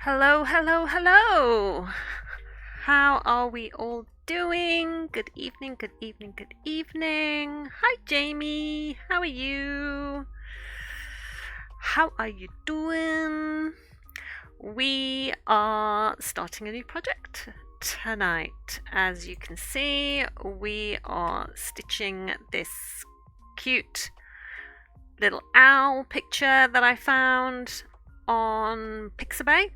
Hello, hello, hello. How are we all doing? Good evening, good evening, good evening. Hi, Jamie. How are you? How are you doing? We are starting a new project tonight. As you can see, we are stitching this cute little owl picture that I found on Pixabay.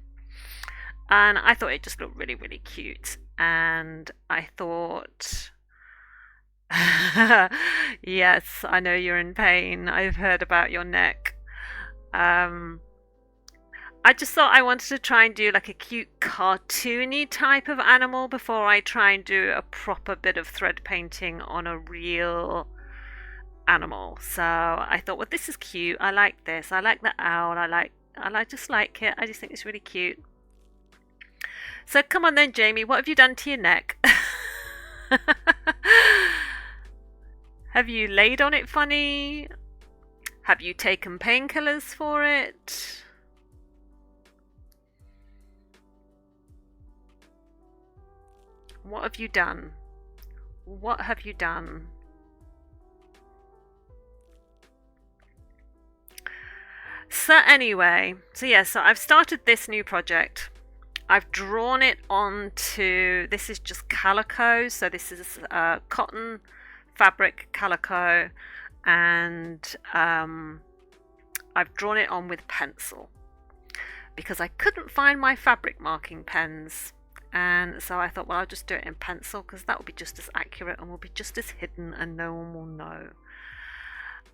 And I thought it just looked really, really cute. And I thought, yes, I know you're in pain. I've heard about your neck. I just thought I wanted to try and do like a cute cartoony type of animal before I try and do a proper bit of thread painting on a real animal. So I thought, well, this is cute. I like this. I like the owl. I just like it. I just think it's really cute. So come on then, Jamie, what have you done to your neck? Have you laid on it funny? Have you taken painkillers for it? What have you done? What have you done? So anyway, so I've started this new project. I've drawn it onto, this is just calico, so this is cotton fabric calico, and I've drawn it on with pencil because I couldn't find my fabric marking pens, and so I thought, well, I'll just do it in pencil because that will be just as accurate and will be just as hidden and no one will know.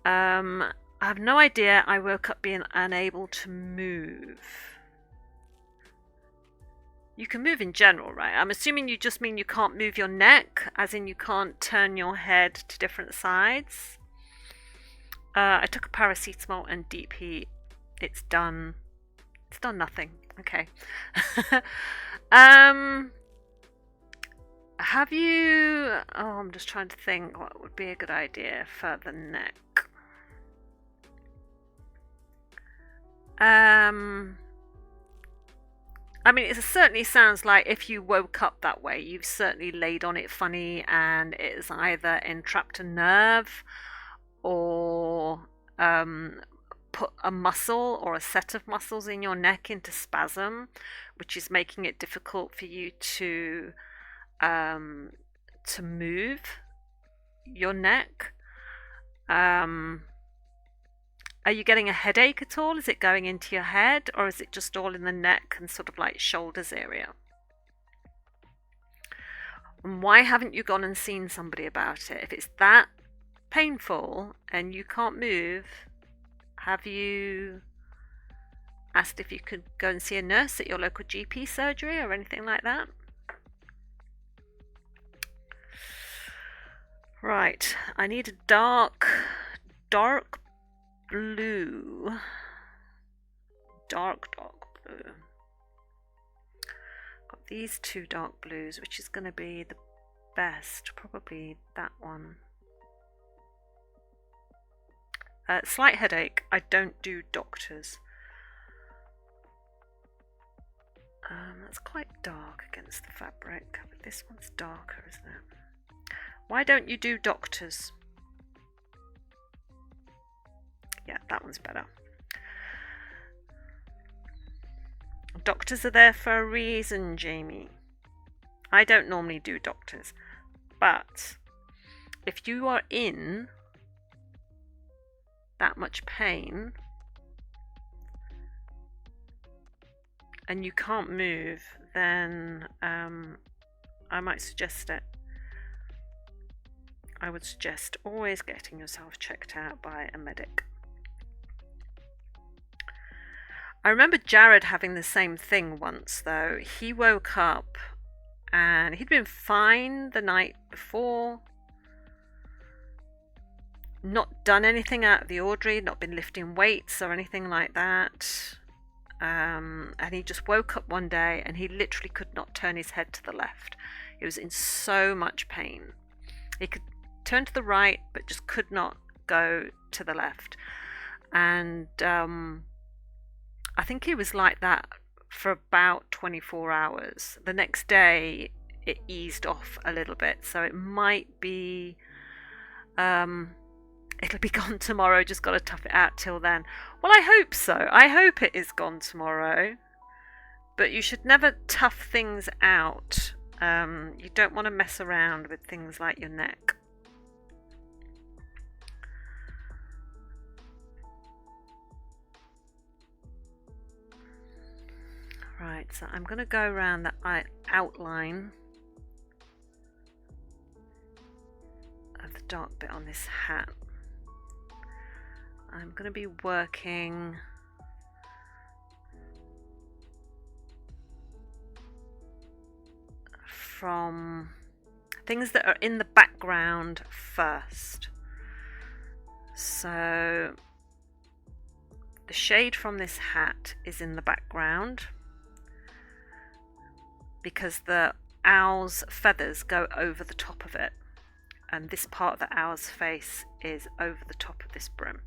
I have no idea. I woke up being unable to move. You can move in general, right? I'm assuming you just mean you can't move your neck, as in you can't turn your head to different sides. I took a paracetamol and deep heat. It's done nothing. Okay. Have you... Oh, I'm just trying to think what would be a good idea for the neck. I mean, it certainly sounds like if you woke up that way, you've certainly laid on it funny and it's either entrapped a nerve or put a muscle or a set of muscles in your neck into spasm, which is making it difficult for you to move your neck. Are you getting a headache at all? Is it going into your head, or is it just all in the neck and sort of like shoulders area? And why haven't you gone and seen somebody about it? If it's that painful and you can't move, have you asked if you could go and see a nurse at your local GP surgery or anything like that? Right, I need a dark blue. Dark blue. Got these two dark blues, which is going to be the best. Probably that one. Slight headache. I don't do doctors. That's quite dark against the fabric, but this one's darker, isn't it? Why don't you do doctors? Yeah, that one's better. Doctors are there for a reason, Jamie. I don't normally do doctors. But if you are in that much pain and you can't move, then I might suggest it. I would suggest always getting yourself checked out by a medic. I remember Jared having the same thing once though. He woke up and he'd been fine the night before, not done anything out of the ordinary, not been lifting weights or anything like that. And he just woke up one day and he literally could not turn his head to the left. He was in so much pain. He could turn to the right but just could not go to the left. And I think he was like that for about 24 hours. The next day it eased off a little bit, so it might be it'll be gone tomorrow. Just got to tough it out till then. Well, I hope so. I hope it is gone tomorrow. But you should never tough things out. You don't want to mess around with things like your neck. Right, so I'm going to go around the outline of the dark bit on this hat. I'm going to be working from things that are in the background first. So the shade from this hat is in the background because the owl's feathers go over the top of it, and this part of the owl's face is over the top of this brim.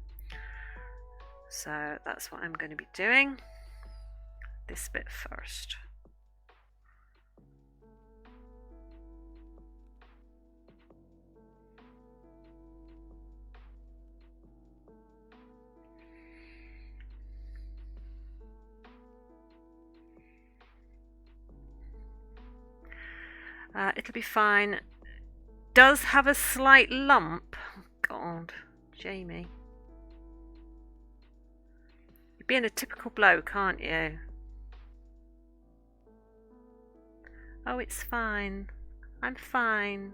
So that's what I'm going to be doing, this bit first. It'll be fine. Does have a slight lump. God, Jamie. You're being a typical bloke, aren't you? Oh, it's fine. I'm fine.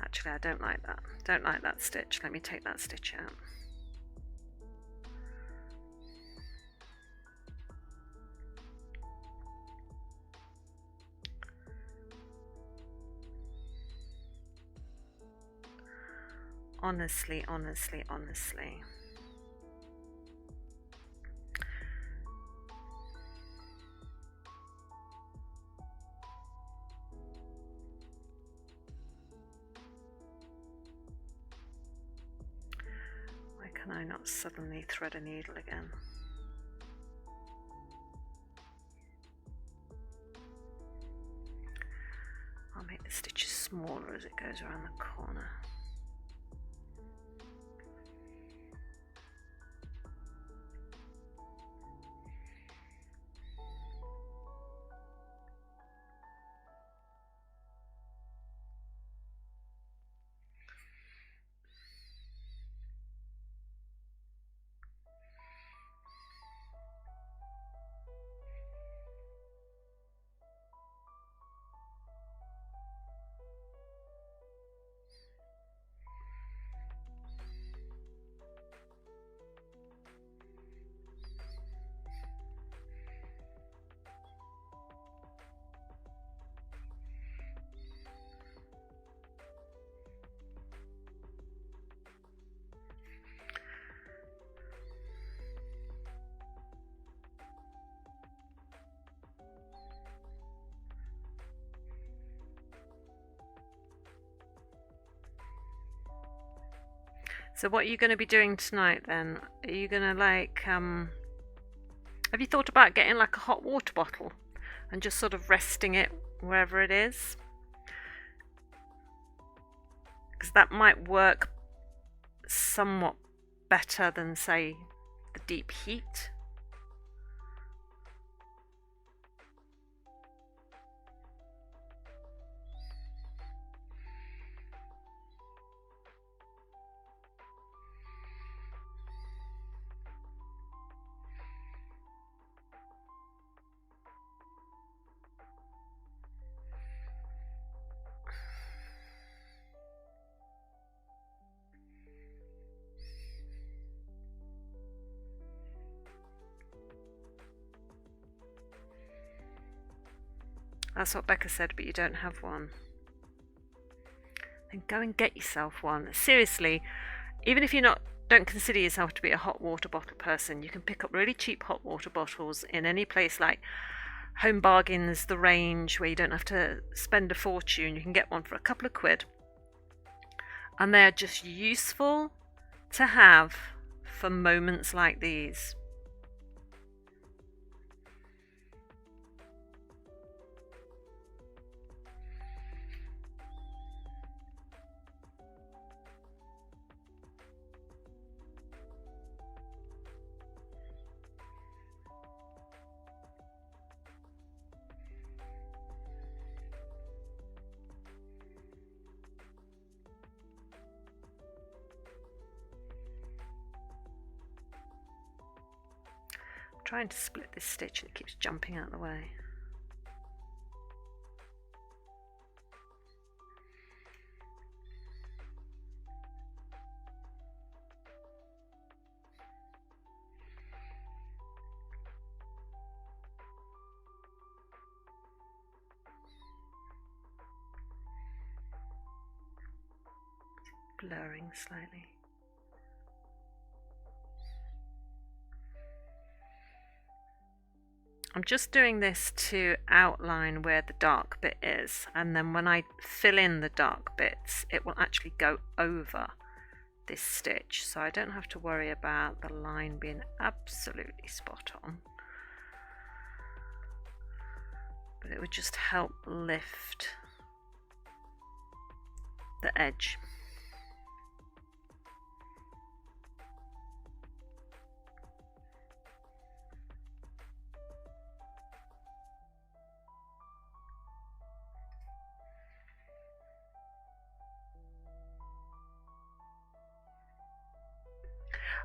Actually, I don't like that. Don't like that stitch. Let me take that stitch out. Honestly. Why can I not suddenly thread a needle again? I'll make the stitches smaller as it goes around the corner. So what are you going to be doing tonight then? Are you going to like, have you thought about getting like a hot water bottle and just sort of resting it wherever it is? Because that might work somewhat better than, say, the deep heat. That's what Becca said, but you don't have one. Then go and get yourself one. Seriously, even if don't consider yourself to be a hot water bottle person, you can pick up really cheap hot water bottles in any place like Home Bargains, The Range, where you don't have to spend a fortune. You can get one for a couple of quid. And they're just useful to have for moments like these. Trying to split this stitch and it keeps jumping out of the way. Blurring slightly. I'm just doing this to outline where the dark bit is, and then when I fill in the dark bits it will actually go over this stitch, so I don't have to worry about the line being absolutely spot on, but it would just help lift the edge.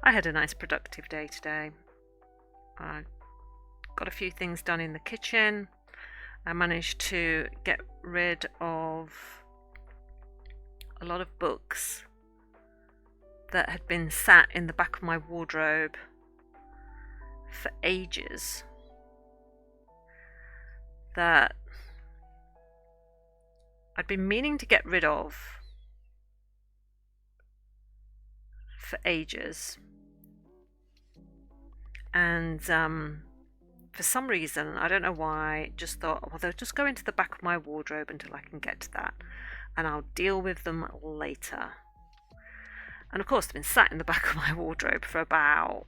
I had a nice productive day today. I got a few things done in the kitchen. I managed to get rid of a lot of books that had been sat in the back of my wardrobe for ages, that I'd been meaning to get rid of for ages. And for some reason, I don't know why, just thought, well, they'll just go into the back of my wardrobe until I can get to that, and I'll deal with them later. And of course, they've been sat in the back of my wardrobe for about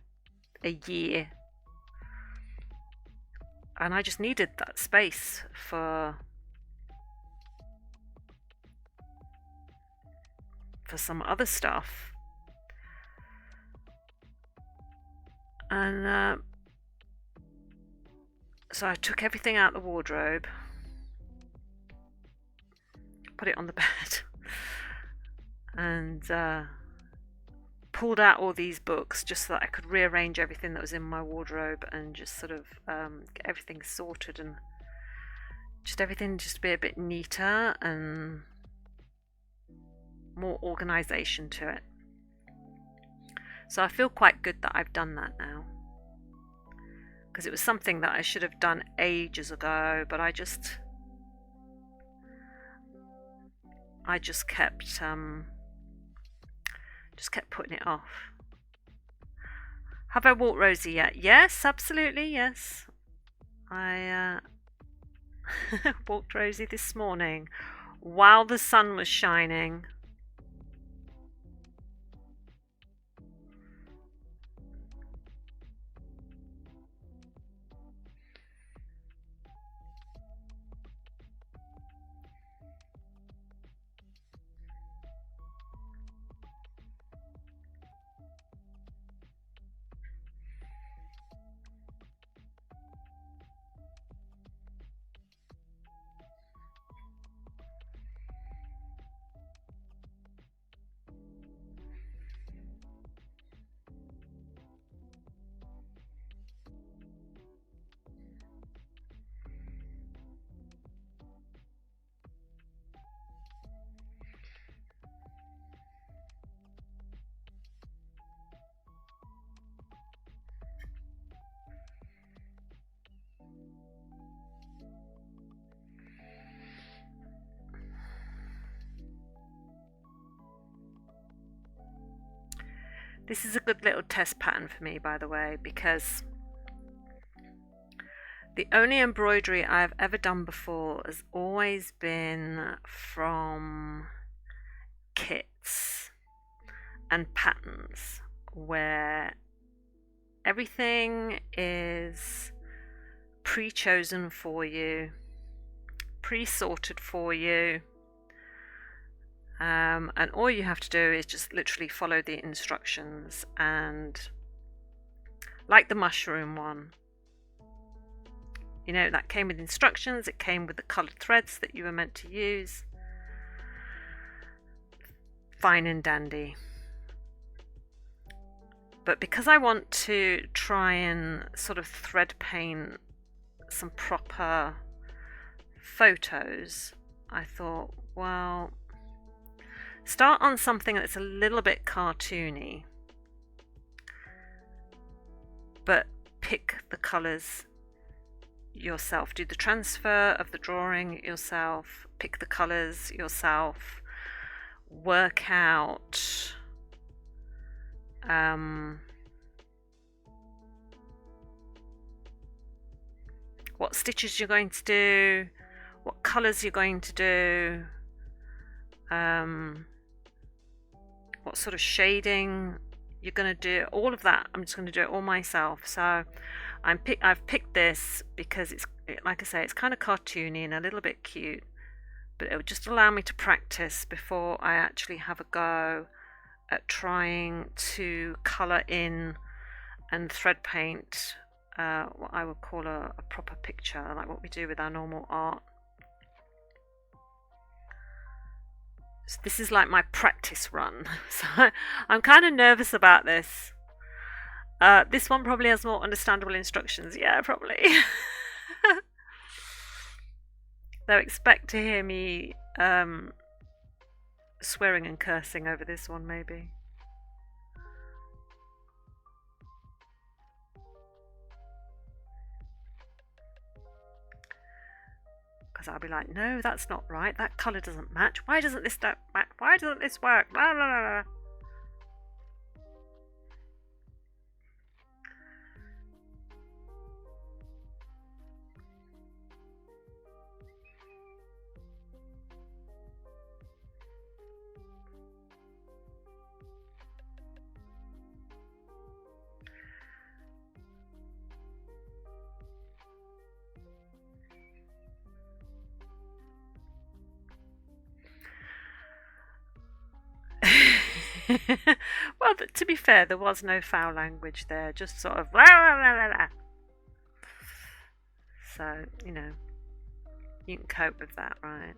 a year, and I just needed that space for some other stuff. And so I took everything out of the wardrobe, put it on the bed, and pulled out all these books just so that I could rearrange everything that was in my wardrobe and just sort of get everything sorted and just everything just be a bit neater and more organisation to it. So I feel quite good that I've done that now, because it was something that I should have done ages ago, but I just kept putting it off. Have I walked Rosie yet? Yes, absolutely, yes. I walked Rosie this morning while the sun was shining. This is a good little test pattern for me, by the way, because the only embroidery I've ever done before has always been from kits and patterns where everything is pre-chosen for you, pre-sorted for you, and all you have to do is just literally follow the instructions. And like the mushroom one, you know, that came with instructions, it came with the coloured threads that you were meant to use. Fine and dandy. But because I want to try and sort of thread paint some proper photos, I thought, well, start on something that's a little bit cartoony, but pick the colours yourself. Do the transfer of the drawing yourself, pick the colours yourself, work out what stitches you're going to do, what colours you're going to do, what sort of shading you're going to do. All of that, I'm just going to do it all myself. So I've picked this because it's, like I say, it's kind of cartoony and a little bit cute, but it would just allow me to practice before I actually have a go at trying to colour in and thread paint what I would call a proper picture, like what we do with our normal art. So this is like my practice run, so I'm kind of nervous about this. This one probably has more understandable instructions. Yeah, probably. They'll expect to hear me swearing and cursing over this one, maybe. Because I'll be like, no, that's not right. That colour doesn't match. Why doesn't this match? Why doesn't this work? Blah, blah, blah, blah. Well, to be fair, there was no foul language there, just sort of blah, blah, blah, blah. So, you know, you can cope with that, right?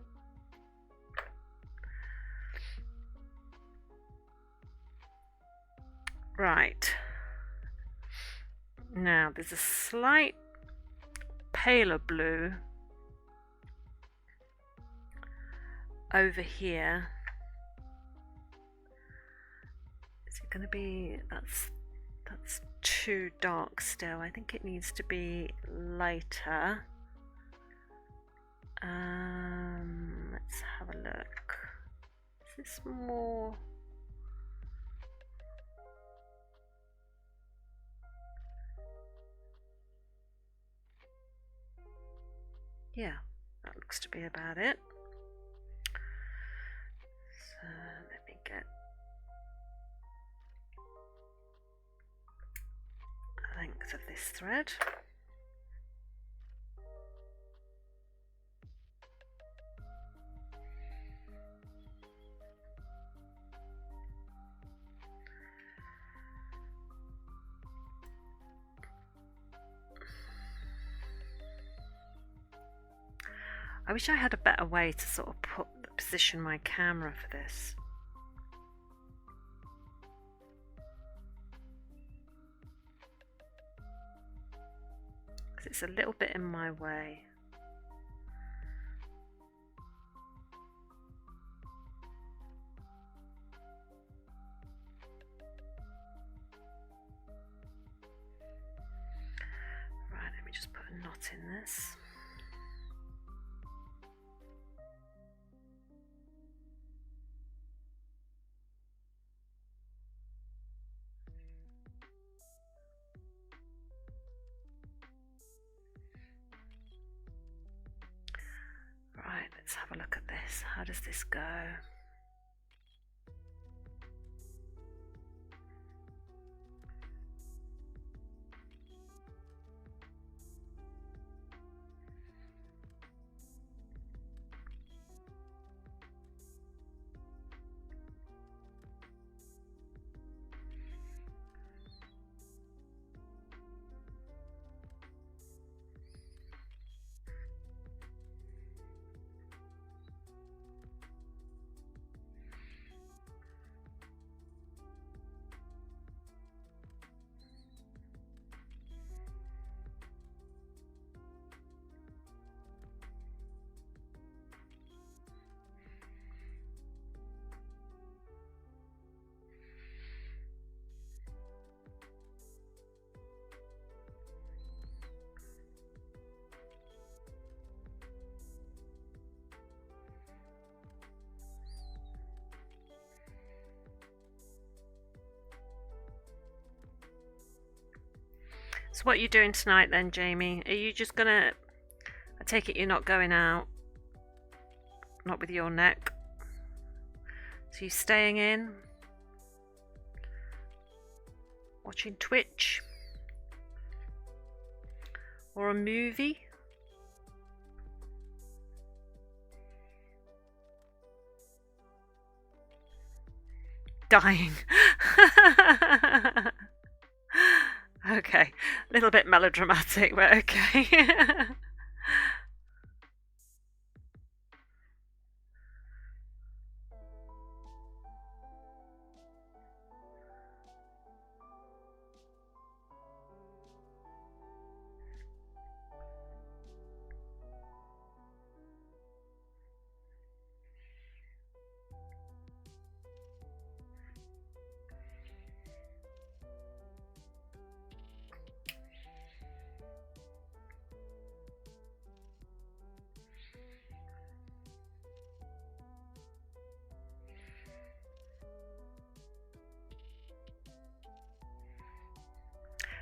Right. Now, there's a slight paler blue over here. Is it going to be, that's too dark still. I think it needs to be lighter. Let's have a look. Is this more? Yeah, that looks to be about it. So let me get the length of this thread. I wish I had a better way to sort of position my camera for this. Because it's a little bit in my way. Right, let me just put a knot in this. Let's have a look at this. How does this go? So what are you doing tonight then, Jamie? Are you just gonna... I take it you're not going out? Not with your neck? So you're staying in? Watching Twitch? Or a movie? Dying. Okay, a little bit melodramatic, but okay.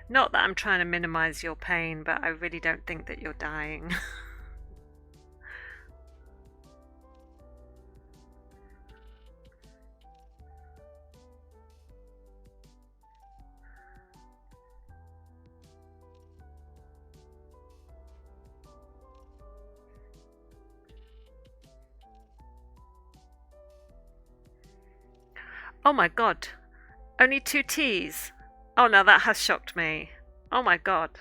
Not that I'm trying to minimize your pain, but I really don't think that you're dying. Oh my god, only 2 teas. Oh no, that has shocked me. Oh my god,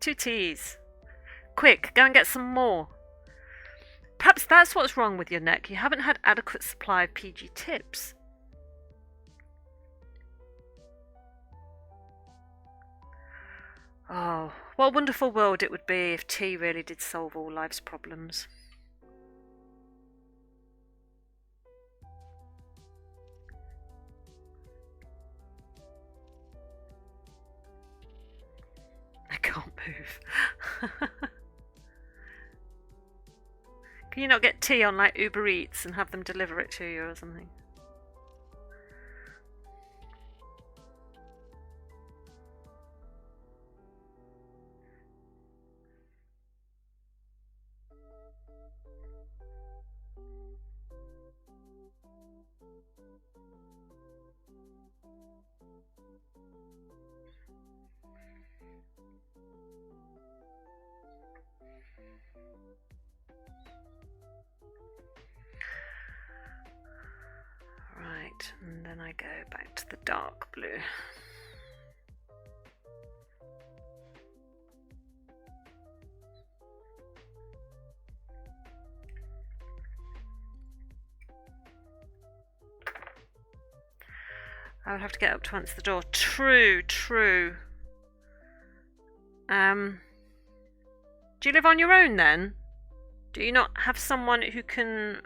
2 teas. Quick, go and get some more. Perhaps that's what's wrong with your neck. You haven't had adequate supply of PG tips. Oh, what a wonderful world it would be if tea really did solve all life's problems. I can't move. Can you not get tea on like Uber Eats and have them deliver it to you or something? Right, and then I go back to the dark blue. I would have to get up to answer the door. True, true. Do you live on your own then? Do you not have someone who can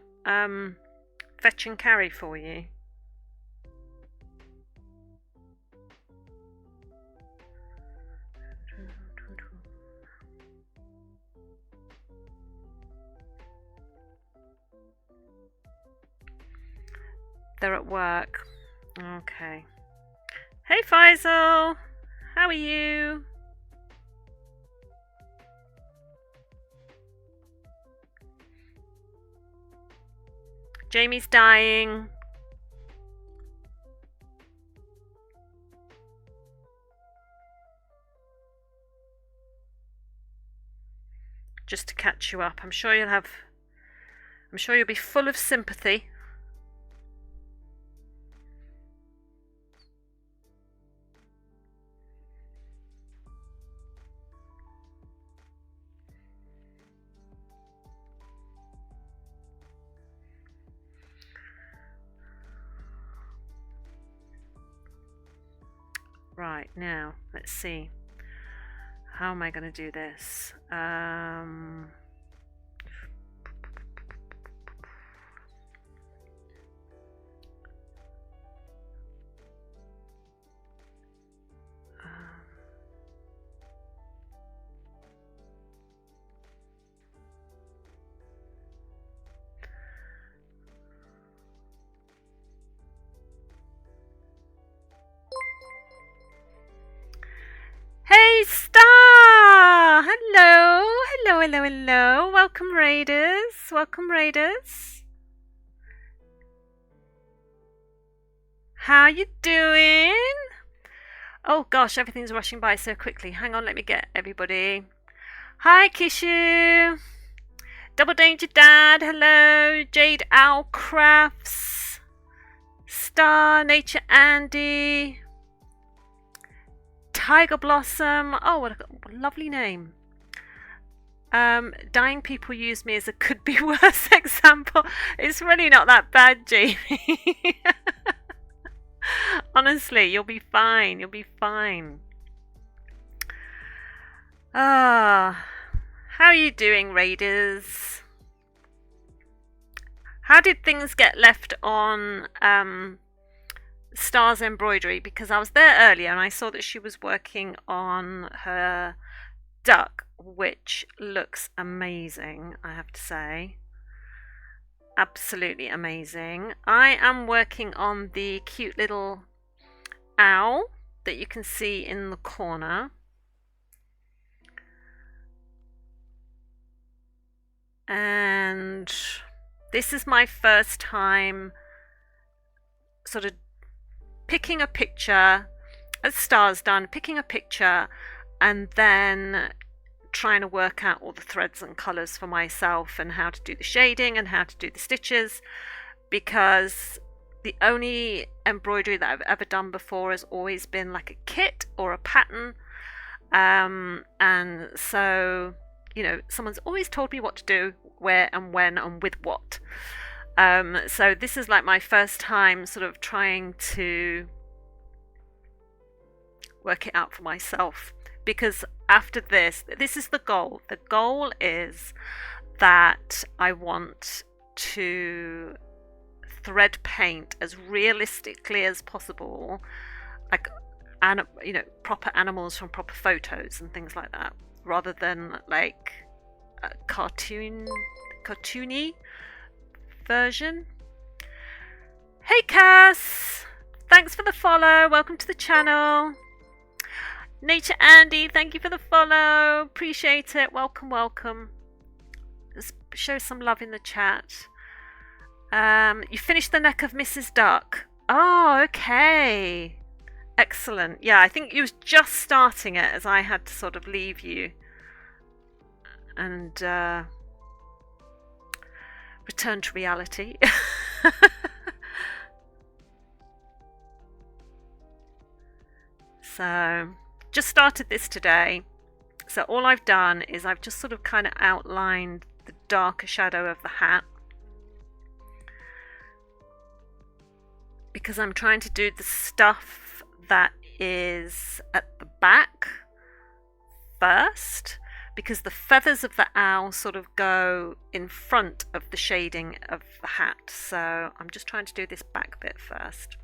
fetch and carry for you? They're at work. Okay. Hey Faisal! How are you? Jamie's dying. Just to catch you up. I'm sure you'll be full of sympathy. Right, now, let's see. How am I going to do this? Hey, Star! Hello, hello, hello, hello. Welcome, Raiders. Welcome, Raiders. How you doing? Oh gosh, everything's rushing by so quickly. Hang on, let me get everybody. Hi, Kishu. Double Danger Dad. Hello, Jade Owl Crafts. Star, Nature Andy. Tiger Blossom. Oh, what a lovely name. Dying people use me as a could be worse example. It's really not that bad, Jamie. Honestly, you'll be fine. You'll be fine. Ah, how are you doing, Raiders? How did things get left on Star's embroidery? Because I was there earlier and I saw that she was working on her duck, which looks amazing, I have to say. Absolutely amazing. I am working on the cute little owl that you can see in the corner. And this is my first time sort of picking a picture, as Star's done, picking a picture and then trying to work out all the threads and colours for myself and how to do the shading and how to do the stitches, because the only embroidery that I've ever done before has always been like a kit or a pattern, and so, you know, someone's always told me what to do, where and when and with what. So this is like my first time sort of trying to work it out for myself, because after this is the goal. The goal is that I want to thread paint as realistically as possible, like, and you know, proper animals from proper photos and things like that, rather than like a cartoony version. Hey Cass, thanks for the follow. Welcome to the channel. Nature Andy, thank you for the follow. Appreciate it. Welcome, welcome. Let's show some love in the chat. You finished the neck of Mrs. Duck. Oh, okay. Excellent. Yeah, I think you was just starting it as I had to sort of leave you and return to reality. So, just started this today. So all I've done is I've just sort of kind of outlined the darker shadow of the hat, because I'm trying to do the stuff that is at the back first, because the feathers of the owl sort of go in front of the shading of the hat. So I'm just trying to do this back bit first.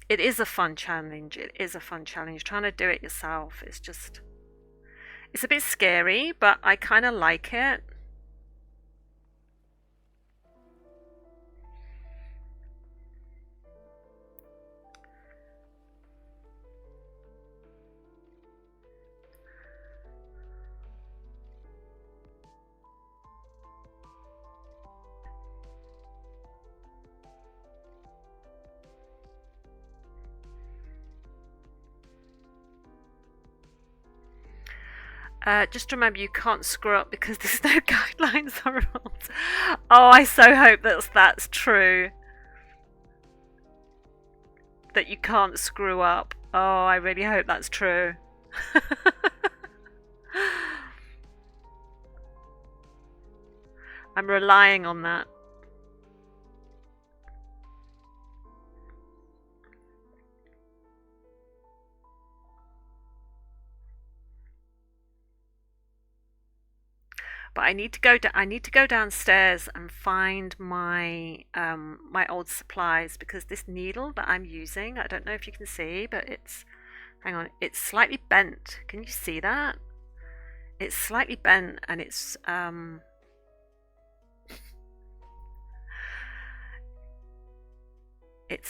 It is a fun challenge. It is a fun challenge. Trying to do it yourself is just, it's a bit scary, but I kind of like it. Just remember you can't screw up because there's no guidelines or rules. Oh, I so hope that's true. That you can't screw up. Oh, I really hope that's true. I'm relying on that. But I need to go downstairs and find my my old supplies because this needle that I'm using, I don't know if you can see, but hang on, it's slightly bent. Can you see that? It's slightly bent and it's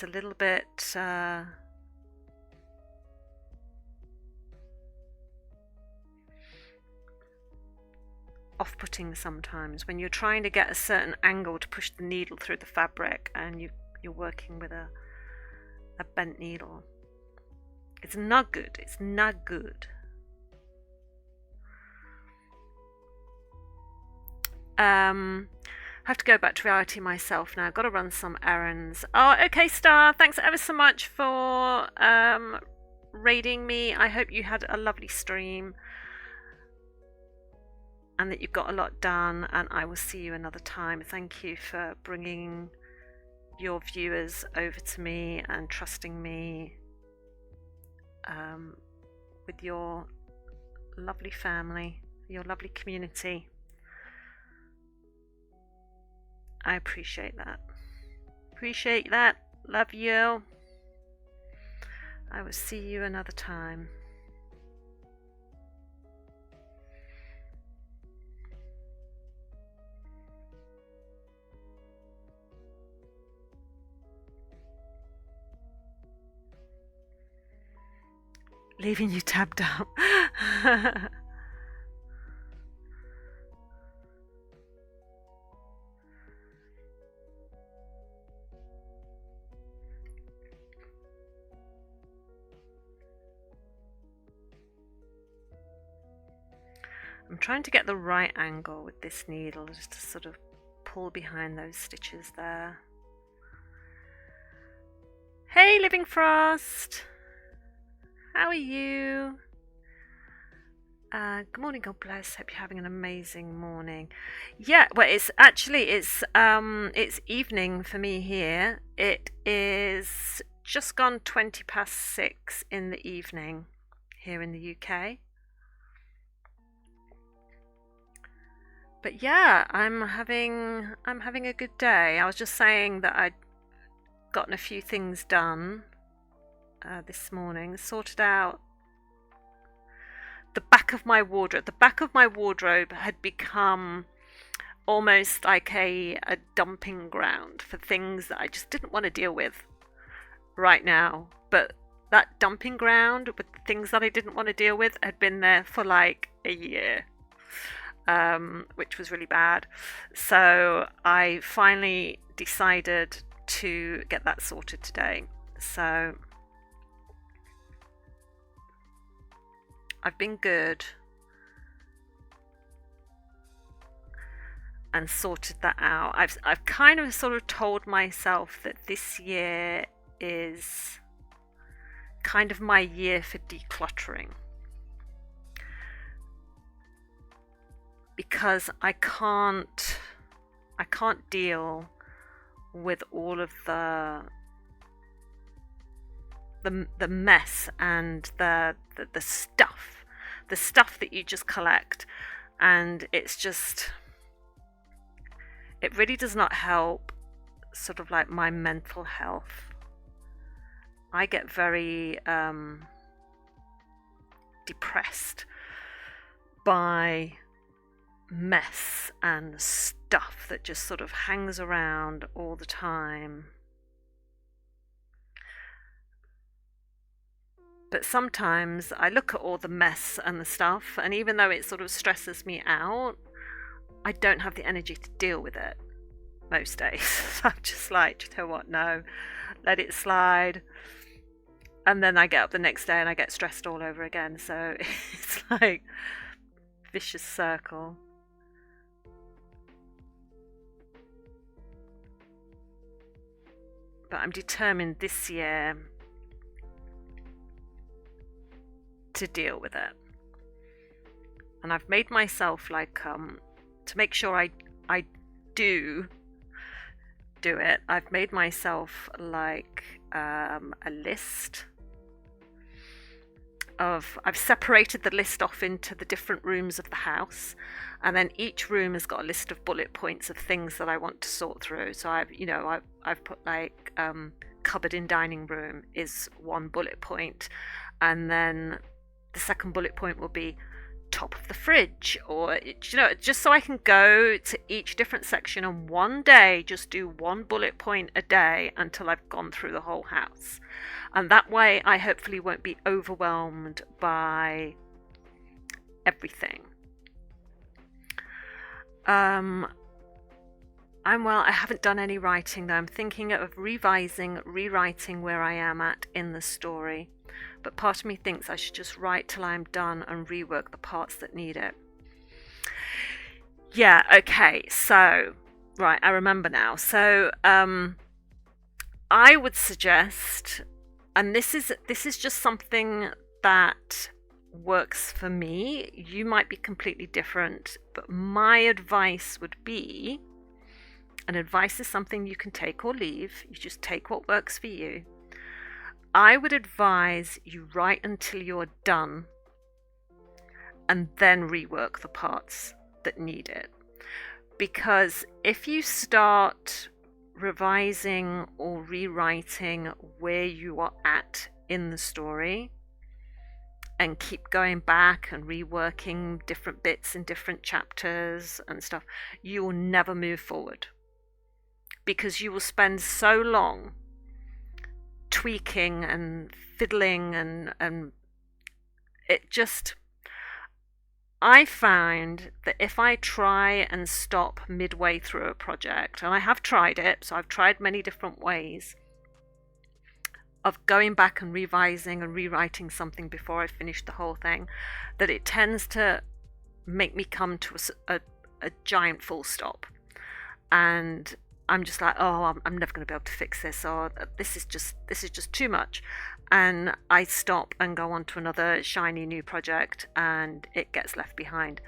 a little bit off-putting sometimes when you're trying to get a certain angle to push the needle through the fabric and you're working with a bent needle. It's not good. It's not good. Have to go back to reality myself now. Got to run some errands. Oh, okay, Star. Thanks ever so much for raiding me. I hope you had a lovely stream and that you got a lot done, and I will see you another time. Thank you for bringing your viewers over to me and trusting me with your lovely family, your lovely community. I appreciate that. Appreciate that. Love you. I will see you another time. Leaving you tabbed up. I'm trying to get the right angle with this needle just to sort of pull behind those stitches there. Hey, Living Frost! How are you? Good morning, God bless. Hope you're having an amazing morning. Yeah, well, it's evening for me here. It is just gone 6:20 in the evening here in the UK. But yeah, I'm having a good day. I was just saying that I'd gotten a few things done this morning, sorted out the back of my wardrobe. The back of my wardrobe had become almost like a dumping ground for things that I just didn't want to deal with right now. But that dumping ground with the things that I didn't want to deal with had been there for like a year, which was really bad. So I finally decided to get that sorted today. So I've been good and sorted that out. I've kind of sort of told myself that this year is kind of my year for decluttering, because I can't deal with all of the mess and the stuff that you just collect, and it really does not help sort of like my mental health. I get very depressed by mess and stuff that just sort of hangs around all the time. But sometimes I look at all the mess and the stuff, and even though it sort of stresses me out, I don't have the energy to deal with it most days. So I'm just like, you know what, no, let it slide. And then I get up the next day and I get stressed all over again. So it's like, vicious circle. But I'm determined this year to deal with it. And I've made myself like to make sure I do it. I've made myself like a list of, I've separated the list off into the different rooms of the house, and then each room has got a list of bullet points of things that I want to sort through. So I've put like cupboard in dining room is one bullet point, and then the second bullet point will be top of the fridge, or just so I can go to each different section and one day just do one bullet point a day until I've gone through the whole house. And that way I hopefully won't be overwhelmed by everything. I haven't done any writing though. I'm thinking of rewriting where I am at in the story. But part of me thinks I should just write till I'm done and rework the parts that need it. Yeah, okay, so, right, I remember now. So, I would suggest, and this is just something that works for me. You might be completely different, but my advice would be, and advice is something you can take or leave. You just take what works for you. I would advise you write until you're done and then rework the parts that need it. Because if you start revising or rewriting where you are at in the story and keep going back and reworking different bits in different chapters and stuff, you will never move forward. Because you will spend so long tweaking and fiddling and it just, I find that if I try and stop midway through a project, and I have tried it, so I've tried many different ways of going back and revising and rewriting something before I finish the whole thing, that it tends to make me come to a giant full stop, and I'm just like, oh, I'm never going to be able to fix this, or this is just too much, and I stop and go on to another shiny new project, and it gets left behind.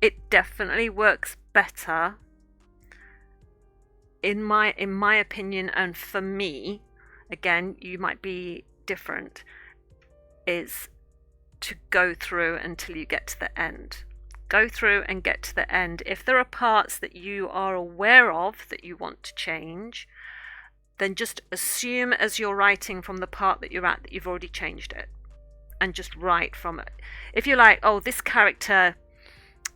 It definitely works better, in my opinion, and for me, again, you might be different, is to go through until you get to the end. Go through and get to the end. If there are parts that you are aware of that you want to change, then just assume as you're writing from the part that you're at that you've already changed it, and just write from it. If you're like, oh, this character,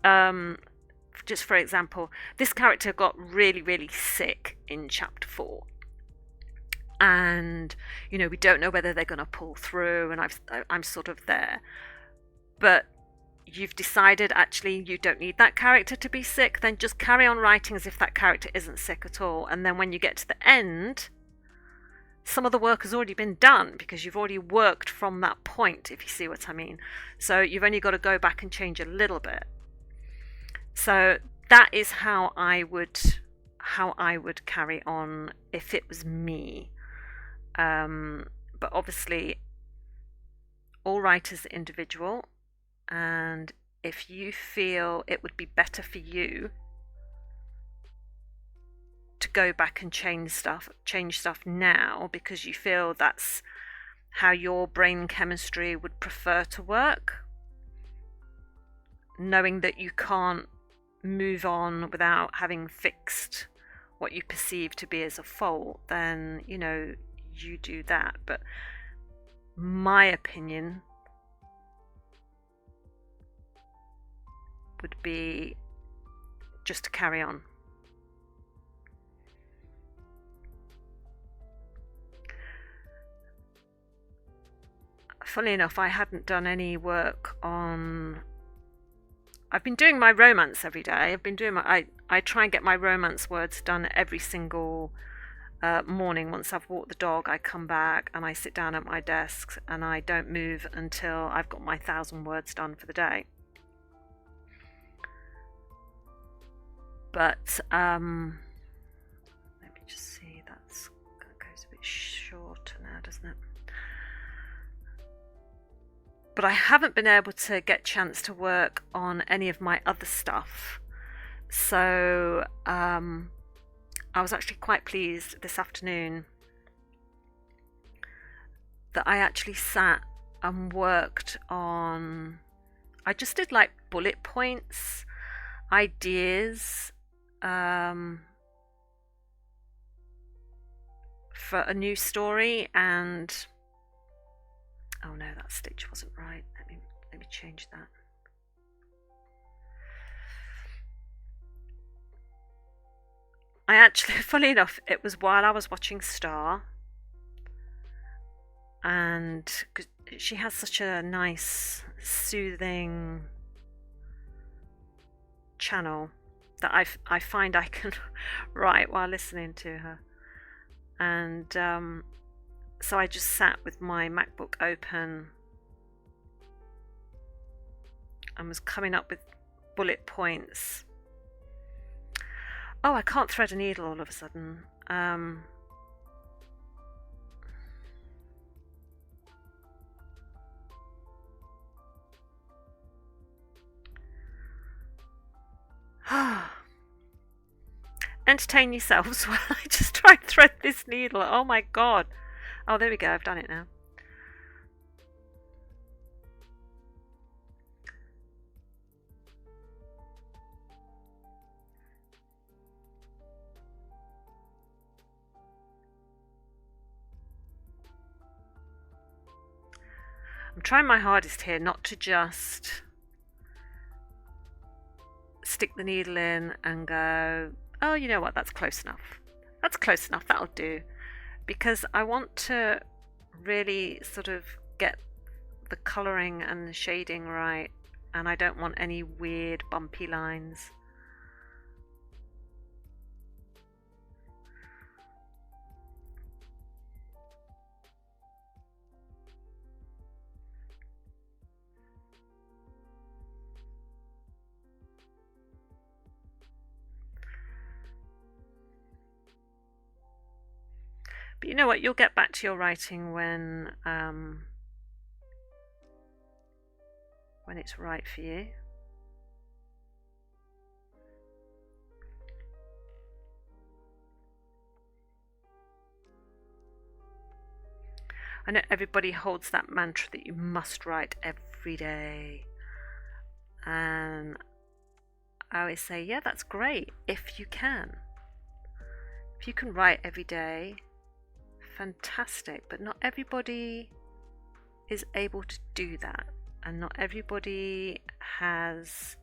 just for example, this character got really, really sick in chapter 4, and we don't know whether they're going to pull through, and I'm sort of there, but you've decided actually you don't need that character to be sick, then just carry on writing as if that character isn't sick at all. And then when you get to the end, some of the work has already been done because you've already worked from that point, if you see what I mean. So you've only got to go back and change a little bit. So that is how I would carry on if it was me. But obviously all writers are individual, and if you feel it would be better for you to go back and change stuff now because you feel that's how your brain chemistry would prefer to work, knowing that you can't move on without having fixed what you perceive to be as a fault, then you do that. But my opinion would be just to carry on. Funnily enough, I hadn't done any work on... I've been doing my romance every day. I try and get my romance words done every single morning, once I've walked the dog, I come back and I sit down at my desk and I don't move until I've got my 1,000 words done for the day. But let me just see, that goes a bit shorter now, doesn't it? But I haven't been able to get a chance to work on any of my other stuff. So I was actually quite pleased this afternoon that I actually sat and worked on, I just did like bullet points, ideas for a new story. And oh no, that stitch wasn't right. Let me change that. I actually, funny enough, it was while I was watching Star, and she has such a nice, soothing channel that I find I can write while listening to her. And so I just sat with my MacBook open and was coming up with bullet points. Oh, I can't thread a needle all of a sudden. Entertain yourselves while I just try and thread this needle. Oh my god. Oh, there we go. I've done it now. I'm trying my hardest here not to just stick the needle in and go, oh, you know what, that's close enough. That's close enough, that'll do. Because I want to really sort of get the colouring and the shading right, and I don't want any weird bumpy lines. But you know what, you'll get back to your writing when it's right for you. I know everybody holds that mantra that you must write every day. And I always say, yeah, that's great if you can. If you can write every day, fantastic, but not everybody is able to do that, and not everybody has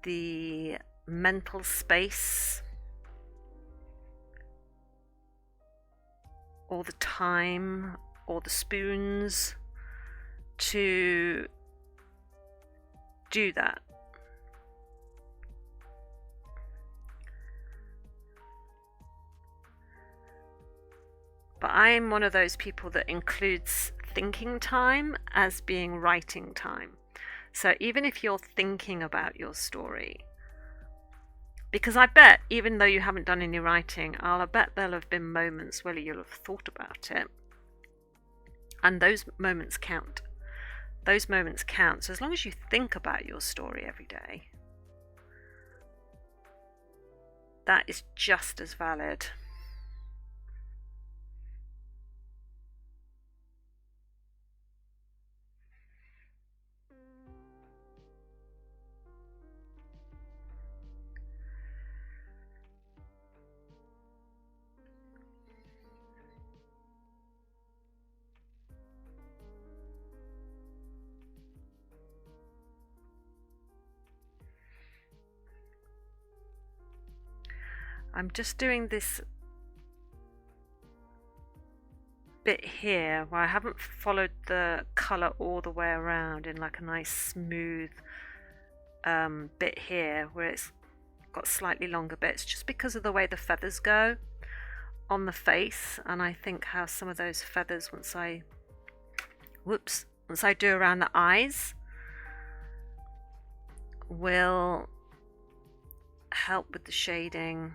the mental space or the time or the spoons to do that. But I'm one of those people that includes thinking time as being writing time. So even if you're thinking about your story, because I bet, even though you haven't done any writing, I bet there'll have been moments where you'll have thought about it. And those moments count. Those moments count. So as long as you think about your story every day, that is just as valid. I'm just doing this bit here where I haven't followed the colour all the way around in like a nice smooth bit here where it's got slightly longer bits, just because of the way the feathers go. on the face, and I think how some of those feathers, once I do around the eyes, will help with the shading.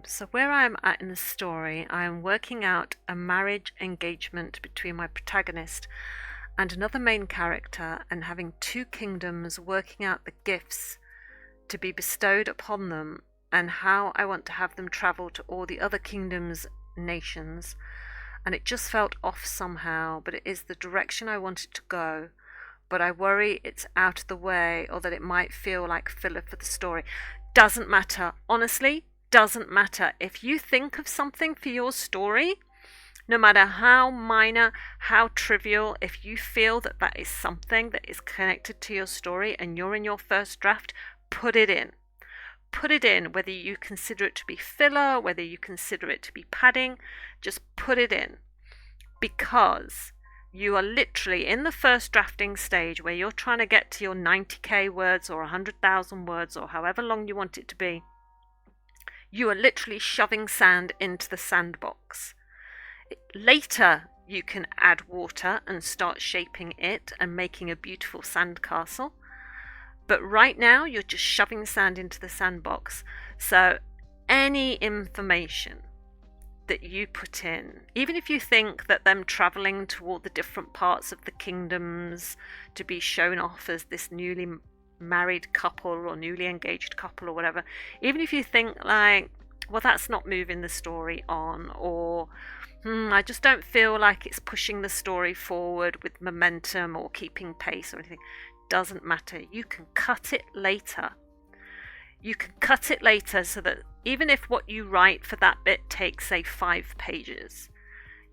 So where I'm at in the story, I am working out a marriage engagement between my protagonist and another main character, and having two kingdoms working out the gifts to be bestowed upon them, and how I want to have them travel to all the other kingdoms' nations. And it just felt off somehow, but it is the direction I want it to go. But I worry it's out of the way, or that it might feel like filler for the story. Doesn't matter. Honestly, doesn't matter. If you think of something for your story, no matter how minor, how trivial, if you feel that that is something that is connected to your story and you're in your first draft, put it in. Put it in, whether you consider it to be filler, whether you consider it to be padding, just put it in. Because you are literally in the first drafting stage where you're trying to get to your 90k words or 100,000 words or however long you want it to be. You are literally shoving sand into the sandbox. Later, you can add water and start shaping it and making a beautiful sand castle. But right now, you're just shoving sand into the sandbox. So any information that you put in, even if you think that them traveling to all the different parts of the kingdoms to be shown off as this newly married couple or newly engaged couple or whatever, even if you think like, well, that's not moving the story on, or I just don't feel like it's pushing the story forward with momentum or keeping pace or anything, doesn't matter. You can cut it later. You can cut it later so that even if what you write for that bit takes, say, 5 pages,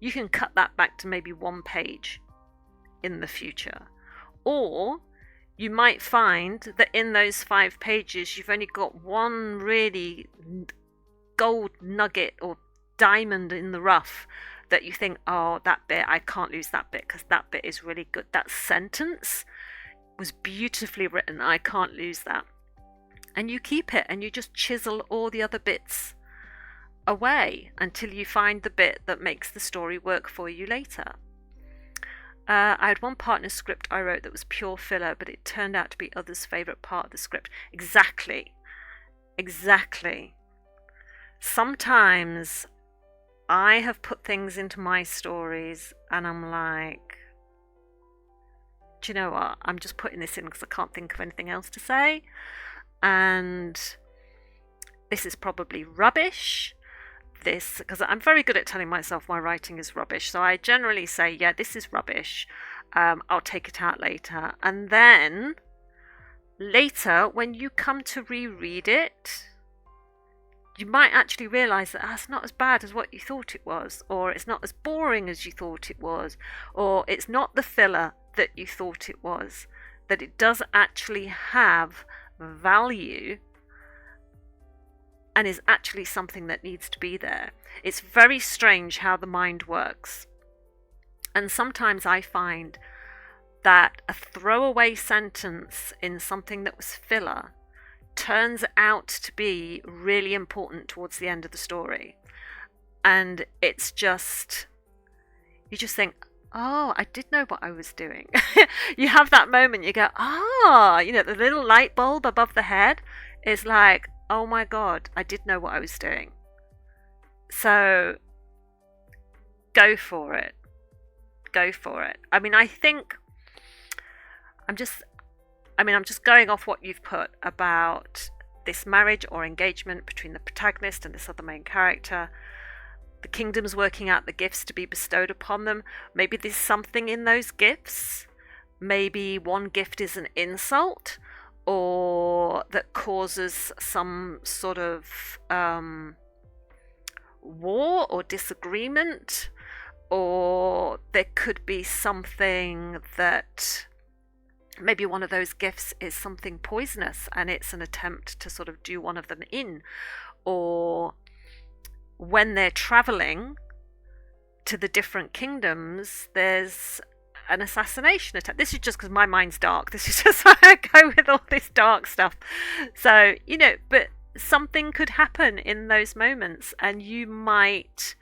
you can cut that back to maybe 1 page in the future. Or you might find that in those 5 pages, you've only got one really gold nugget or diamond in the rough that you think, oh, that bit, I can't lose that bit because that bit is really good. That sentence was beautifully written. I can't lose that. And you keep it and you just chisel all the other bits away until you find the bit that makes the story work for you later. I had one part in a script I wrote that was pure filler, but it turned out to be others' favourite part of the script. Exactly. Sometimes I have put things into my stories and I'm like, do you know what? I'm just putting this in because I can't think of anything else to say. And this is probably rubbish. Because I'm very good at telling myself my writing is rubbish. So I generally say, yeah, this is rubbish. I'll take it out later. And then later, when you come to reread it, you might actually realise that it's not as bad as what you thought it was, or it's not as boring as you thought it was, or it's not the filler that you thought it was, that it does actually have value and is actually something that needs to be there. It's very strange how the mind works. And sometimes I find that a throwaway sentence in something that was filler turns out to be really important towards the end of the story. And it's just, you just think, oh, I did know what I was doing. You have that moment, you go, the little light bulb above the head is like, oh my God, I did know what I was doing. So go for it. I mean, I'm just going off what you've put about this marriage or engagement between the protagonist and this other main character. The kingdoms working out the gifts to be bestowed upon them. Maybe there's something in those gifts. Maybe one gift is an insult, or that causes some sort of war or disagreement, or there could be something that maybe one of those gifts is something poisonous and it's an attempt to sort of do one of them in, or when they're traveling to the different kingdoms, there's an assassination attempt. This is just because my mind's dark. This is just why I go with all this dark stuff. So, but something could happen in those moments, and you might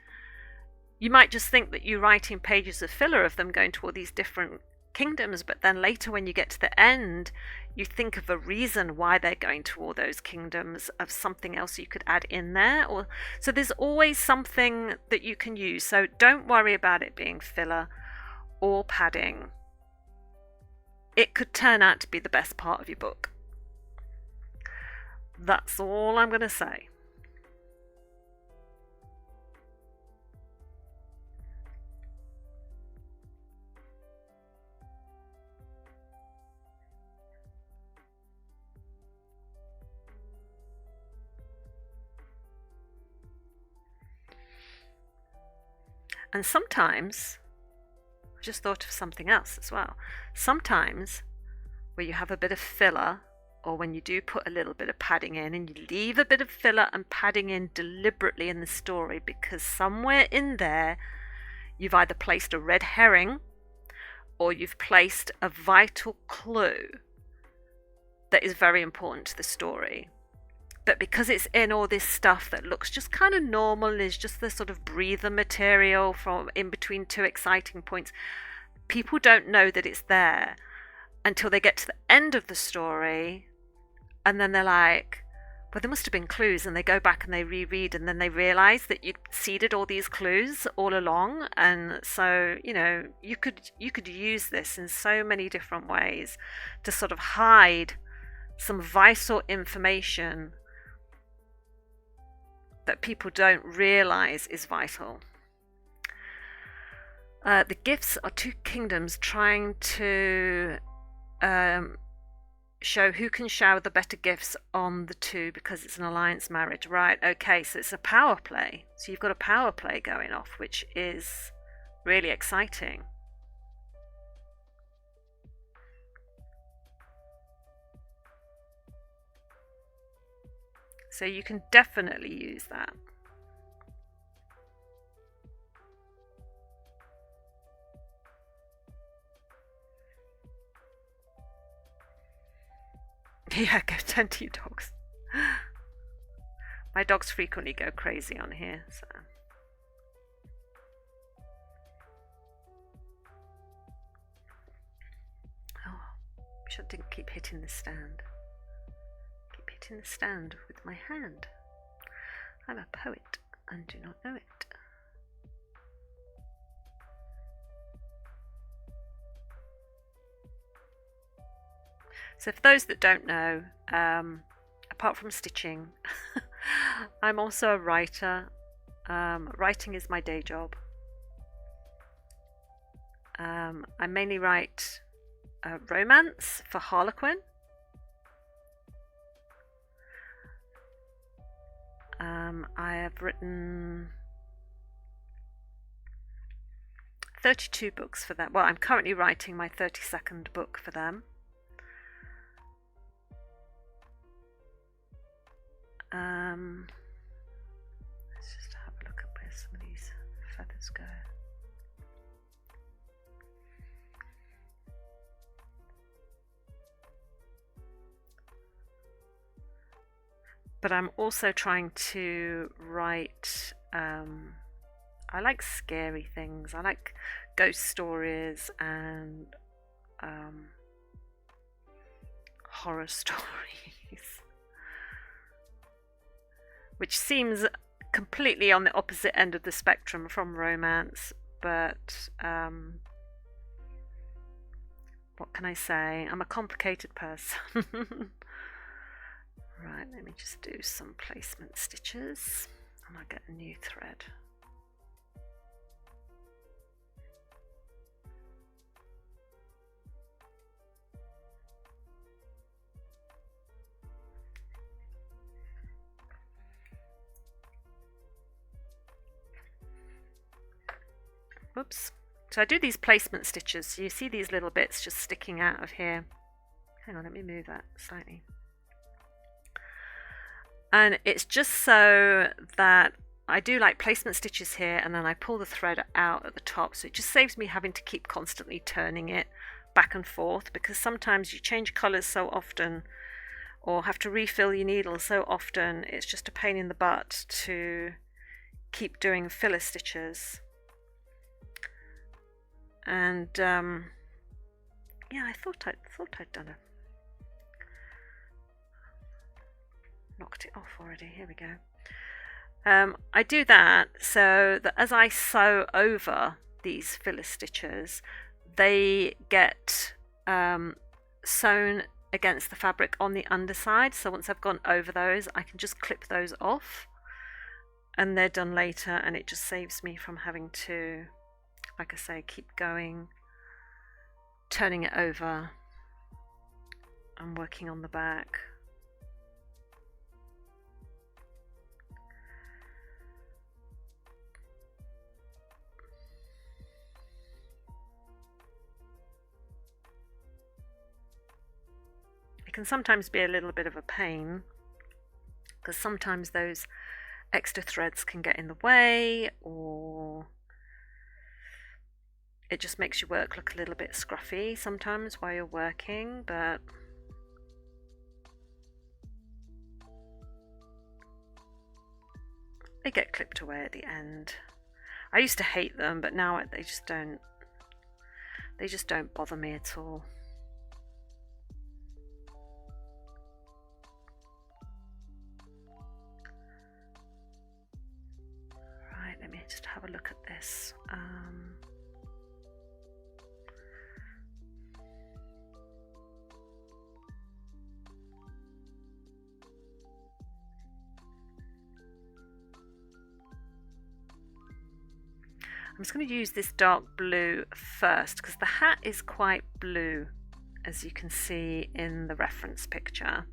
just think that you're writing pages of filler of them going to all these different kingdoms, but then later when you get to the end, you think of a reason why they're going to all those kingdoms, of something else you could add in there. So there's always something that you can use. So don't worry about it being filler or padding. It could turn out to be the best part of your book. That's all I'm going to say. And sometimes, I just thought of something else as well. Sometimes where you have a bit of filler, or when you do put a little bit of padding in, and you leave a bit of filler and padding in deliberately in the story, because somewhere in there you've either placed a red herring or you've placed a vital clue that is very important to the story. But because it's in all this stuff that looks just kind of normal, and is just the sort of breather material from in between two exciting points, people don't know that it's there until they get to the end of the story, and then they're like, well, there must have been clues, and they go back and they reread, and then they realize that you seeded all these clues all along. And so you could use this in so many different ways to sort of hide some vital information that people don't realize is vital. The gifts are two kingdoms trying to show who can shower the better gifts on the two, because it's an alliance marriage. Right, okay, so it's a power play. So you've got a power play going off, which is really exciting. So you can definitely use that. Yeah, go tend to your dogs. My dogs frequently go crazy on here, so. Oh, wish I didn't keep hitting the stand. In the stand with my hand. I'm a poet and do not know it. So for those that don't know, apart from stitching, I'm also a writer. Writing is my day job. I mainly write romance for Harlequin. I have written 32 books for them. Well, I'm currently writing my 32nd book for them. Let's just have a look at where some of these feathers go. But I'm also trying to write, I like scary things. I like ghost stories and horror stories. Which seems completely on the opposite end of the spectrum from romance, but what can I say? I'm a complicated person. Right, let me just do some placement stitches and I'll get a new thread. Whoops. So I do these placement stitches, so you see these little bits just sticking out of here. Hang on, let me move that slightly. And it's just so that I do like placement stitches here, and then I pull the thread out at the top, so it just saves me having to keep constantly turning it back and forth, because sometimes you change colours so often or have to refill your needle so often, it's just a pain in the butt to keep doing filler stitches. And yeah, I thought I'd done knocked it off already. Here we go. I do that so that as I sew over these filler stitches, they get sewn against the fabric on the underside. So once I've gone over those, I can just clip those off and they're done later, and it just saves me from having to, like I say, keep going, turning it over and working on the back. It can sometimes be a little bit of a pain, because sometimes those extra threads can get in the way, or it just makes your work look a little bit scruffy sometimes while you're working, but they get clipped away at the end. I used to hate them, but now they just don't bother me at all. Right, let me just have a look at this. I'm just going to use this dark blue first, because the hat is quite blue, as you can see in the reference picture.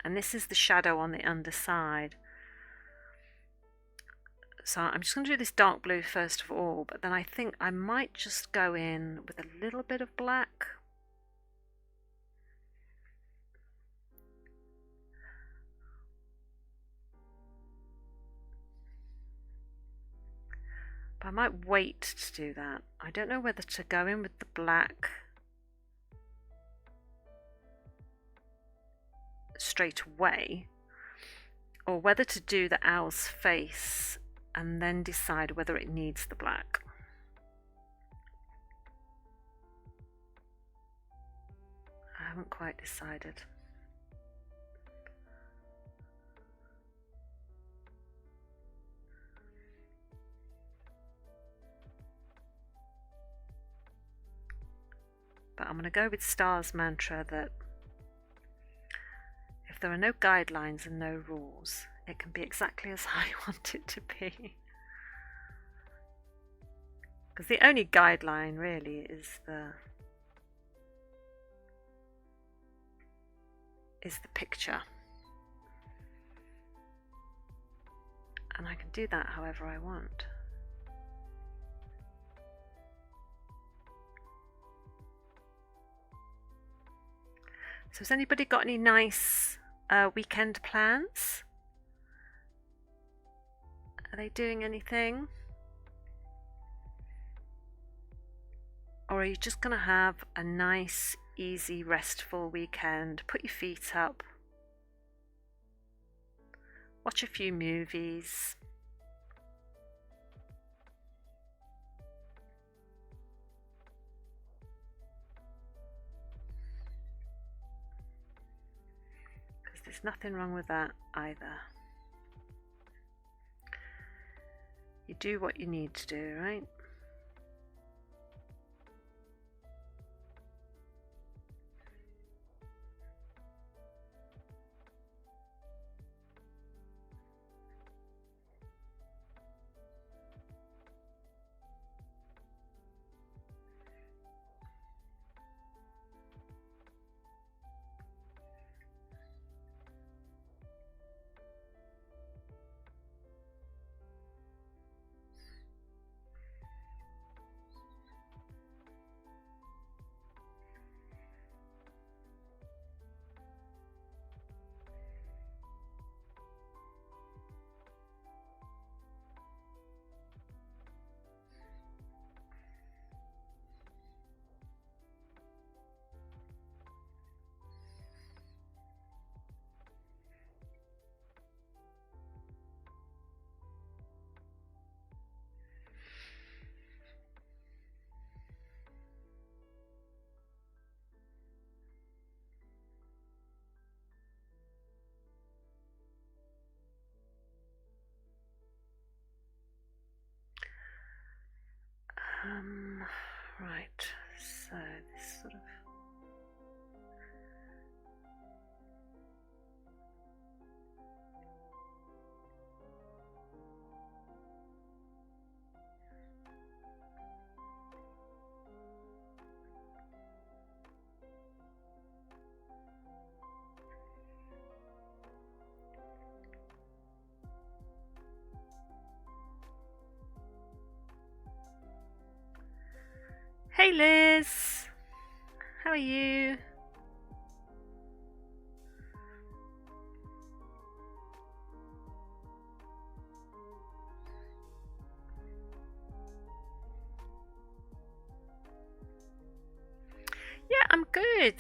And this is the shadow on the underside. So I'm just going to do this dark blue first of all, but then I think I might just go in with a little bit of black. But I might wait to do that. I don't know whether to go in with the black straight away, or whether to do the owl's face and then decide whether it needs the black. I haven't quite decided. But I'm going to go with Star's mantra that if there are no guidelines and no rules, it can be exactly as I want it to be. Because the only guideline really is the picture. And I can do that however I want. So has anybody got any nice weekend plans? Are they doing anything? Or are you just going to have a nice, easy, restful weekend? Put your feet up, watch a few movies. Because there's nothing wrong with that either. You do what you need to do, right? So this sort of Hey Liz, how are you? Yeah, I'm good.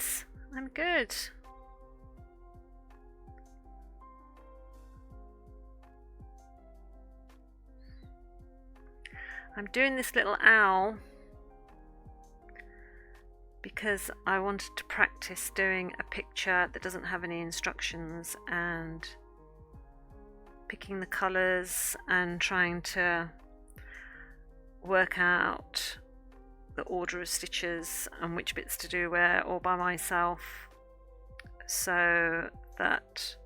I'm good. I'm doing this little owl because I wanted to practice doing a picture that doesn't have any instructions and picking the colours and trying to work out the order of stitches and which bits to do where all by myself, so that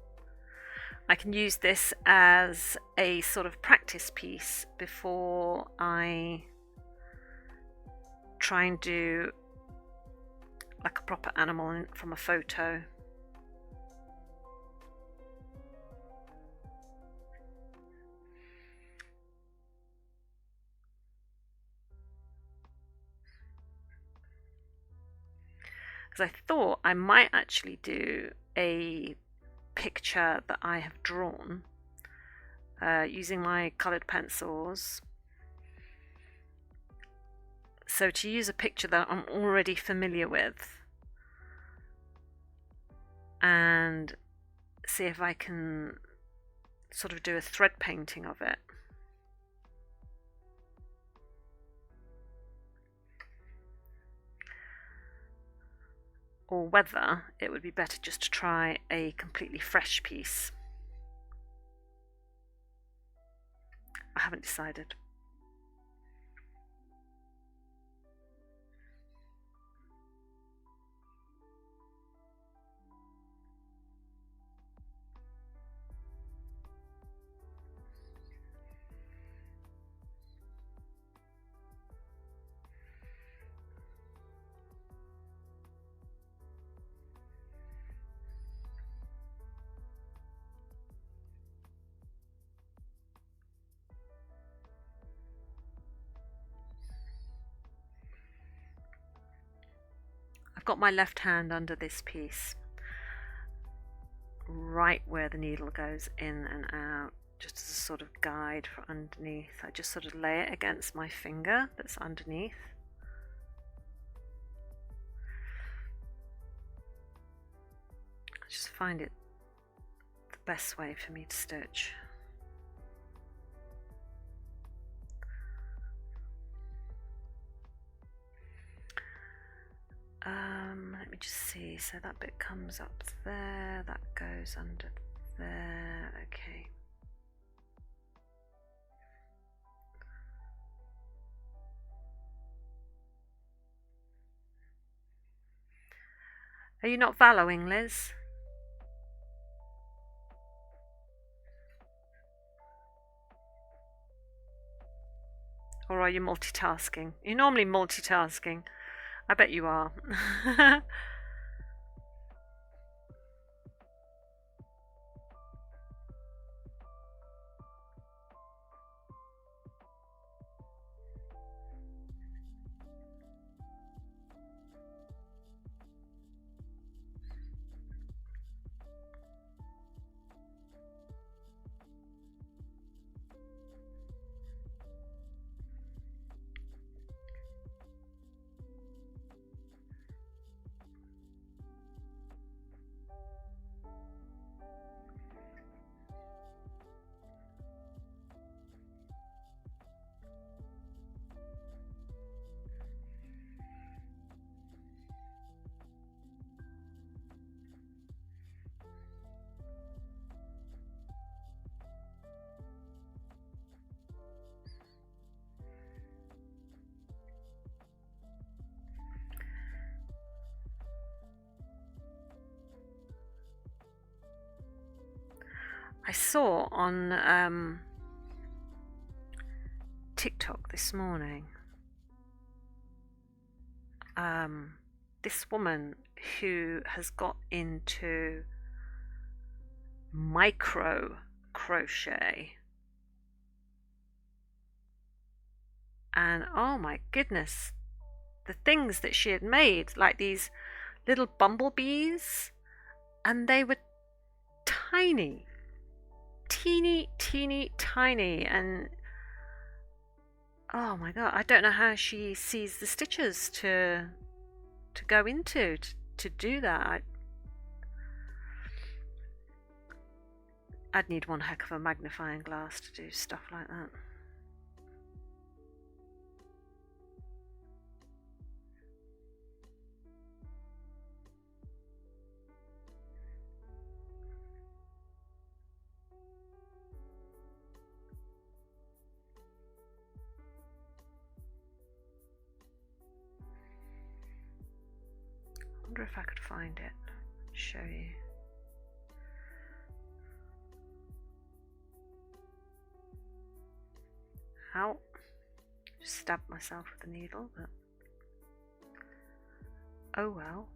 I can use this as a sort of practice piece before I try and do like a proper animal from a photo. Because I thought I might actually do a picture that I have drawn using my coloured pencils. So to use a picture that I'm already familiar with and see if I can sort of do a thread painting of it. Or whether it would be better just to try a completely fresh piece. I haven't decided. I've got my left hand under this piece, right where the needle goes in and out, just as a sort of guide for underneath. I just sort of lay it against my finger that's underneath. I just find it the best way for me to stitch. Let me just see, so that bit comes up there, that goes under there, okay. Are you not valuing, Liz? Or are you multitasking? You're normally multitasking. I bet you are. I saw on TikTok this morning this woman who has got into micro crochet, and oh my goodness, the things that she had made, like these little bumblebees, and they were tiny, teeny tiny, and oh my god, I don't know how she sees the stitches to go into to do that. I'd need one heck of a magnifying glass to do stuff like that. I wonder if I could find it, show you. Ow, just stabbed myself with a needle, but oh well.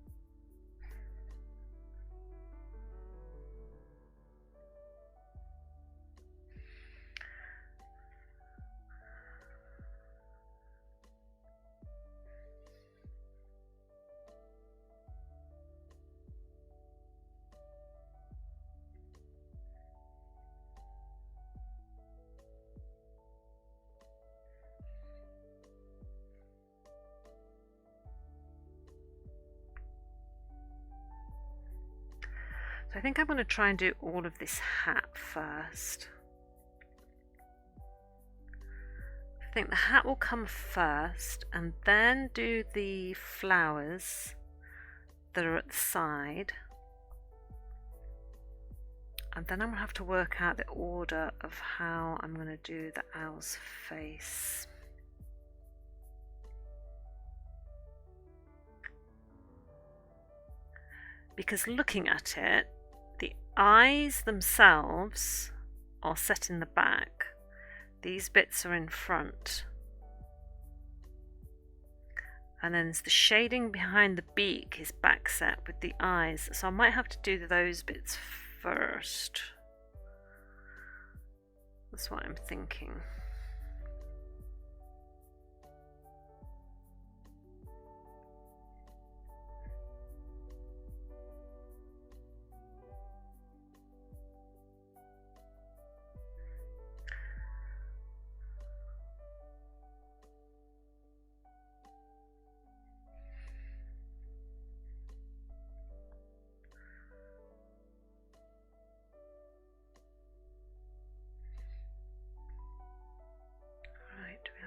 So I think I'm going to try and do all of this hat first. I think the hat will come first, and then do the flowers that are at the side. And then I'm going to have to work out the order of how I'm going to do the owl's face. Because looking at it, the eyes themselves are set in the back. These bits are in front. And then the shading behind the beak is back set with the eyes. So I might have to do those bits first. That's what I'm thinking.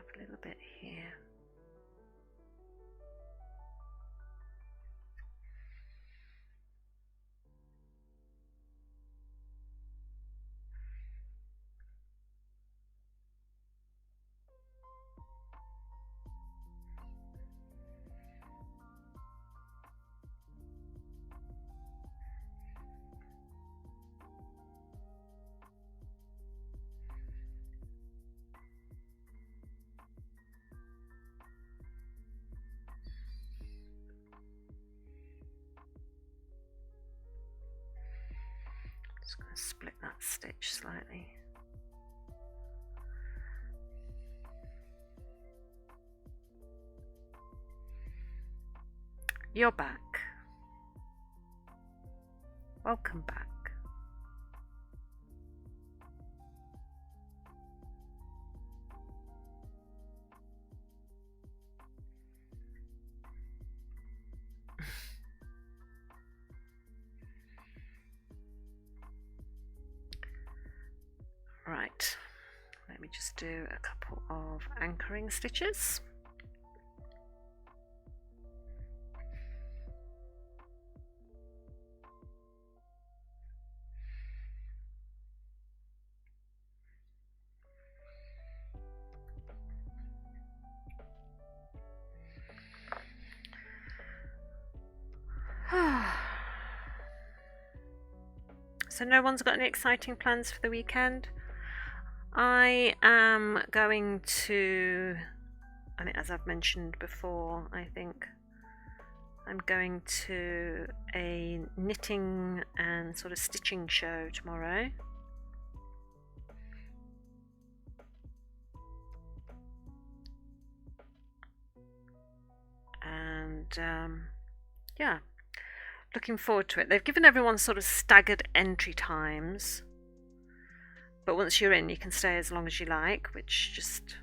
A little bit here. Just going to split that stitch slightly. You're back. Welcome back. Right, let me just do a couple of anchoring stitches. So no one's got any exciting plans for the weekend? I am going to, I mean, as I've mentioned before, I think I'm going to a knitting and sort of stitching show tomorrow. And yeah, looking forward to it. They've given everyone sort of staggered entry times, but once you're in, you can stay as long as you like, which just,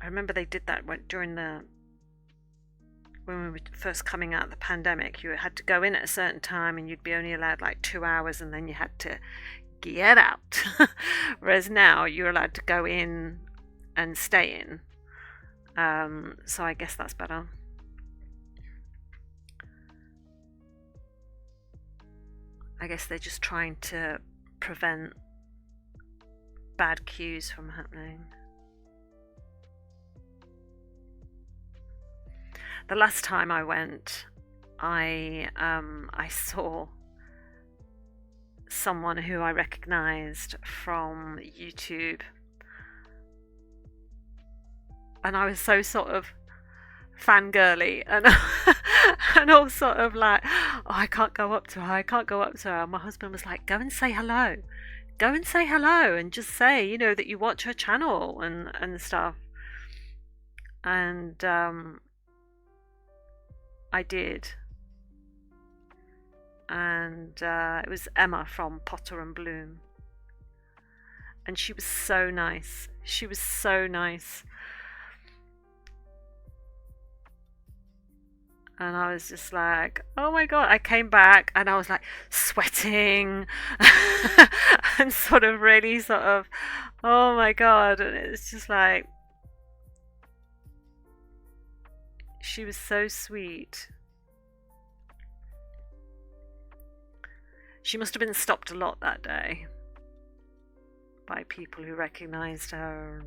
I remember they did that during when we were first coming out of the pandemic. You had to go in at a certain time and you'd be only allowed like 2 hours, and then you had to get out. Whereas now you're allowed to go in and stay in. So I guess that's better. I guess they're just trying to prevent bad queues from happening. The last time I went, I saw someone who I recognised from YouTube, and I was so sort of fangirly and and all sort of like, oh, I can't go up to her, I can't go up to her. And my husband was like, go and say hello, and just say, you know, that you watch her channel and stuff. And I did, and it was Emma from Potter and Bloom, and she was so nice. And I was just like, oh my god. I came back and I was like sweating and sort of really sort of, oh my god. And it's just like, she was so sweet. She must have been stopped a lot that day by people who recognised her.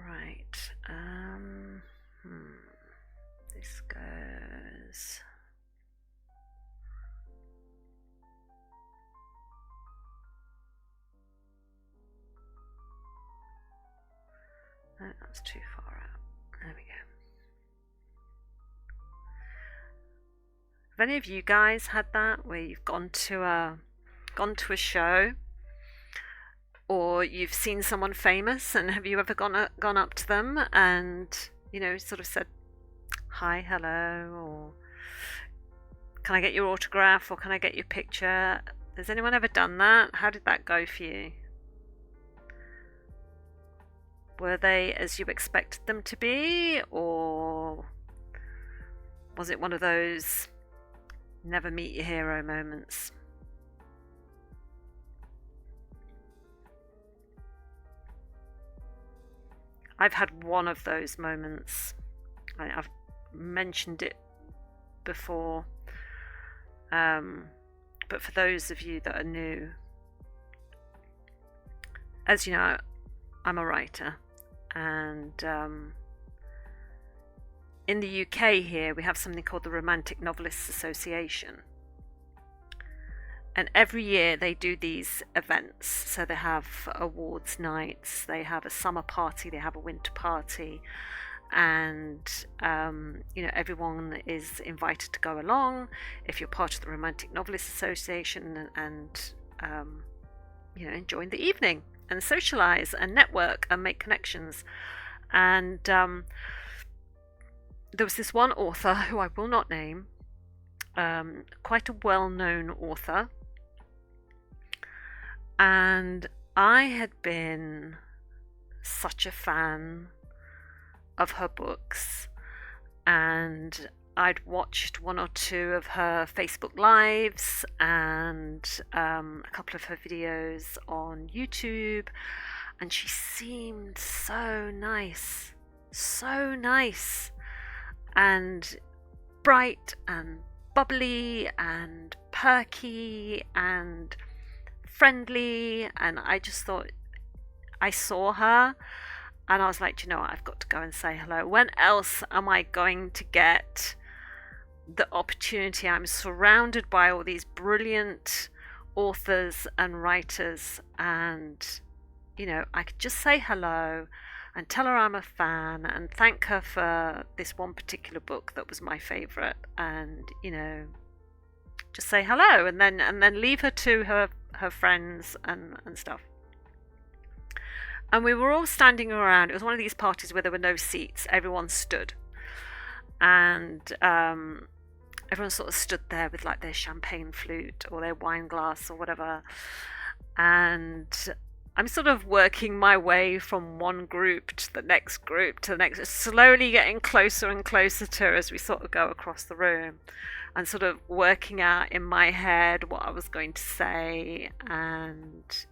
Right. This goes. No, that's too far out. There we go. Have any of you guys had that, where you've gone to a show, or you've seen someone famous, and have you ever gone up to them and, you know, sort of said hi, hello, or can I get your autograph, or can I get your picture? Has anyone ever done that? How did that go for you? Were they as you expected them to be, or was it one of those never meet your hero moments? I've had one of those moments. I've mentioned it before, but for those of you that are new, as you know, I'm a writer, and in the UK here we have something called the Romantic Novelists Association, and every year they do these events. So they have awards nights, they have a summer party, they have a winter party, and you know, everyone is invited to go along if you're part of the Romantic Novelists Association, and you know, join the evening and socialize and network and make connections. And there was this one author who I will not name, quite a well-known author, and I had been such a fan of her books, and I'd watched one or two of her Facebook lives and a couple of her videos on YouTube, and she seemed so nice, and bright and bubbly and perky and friendly, and I just thought, I saw her and I was like, "Do you know what? I've got to go and say hello. When else am I going to get the opportunity? I'm surrounded by all these brilliant authors and writers, and I could just say hello and tell her I'm a fan and thank her for this one particular book that was my favorite, and just say hello, and then leave her to her friends and stuff." And we were all standing around. It was one of these parties where there were no seats. Everyone stood, and everyone sort of stood there with like their champagne flute or their wine glass or whatever. And I'm sort of working my way from one group to the next group to the next, slowly getting closer and closer to her as we sort of go across the room, and sort of working out in my head what I was going to say, and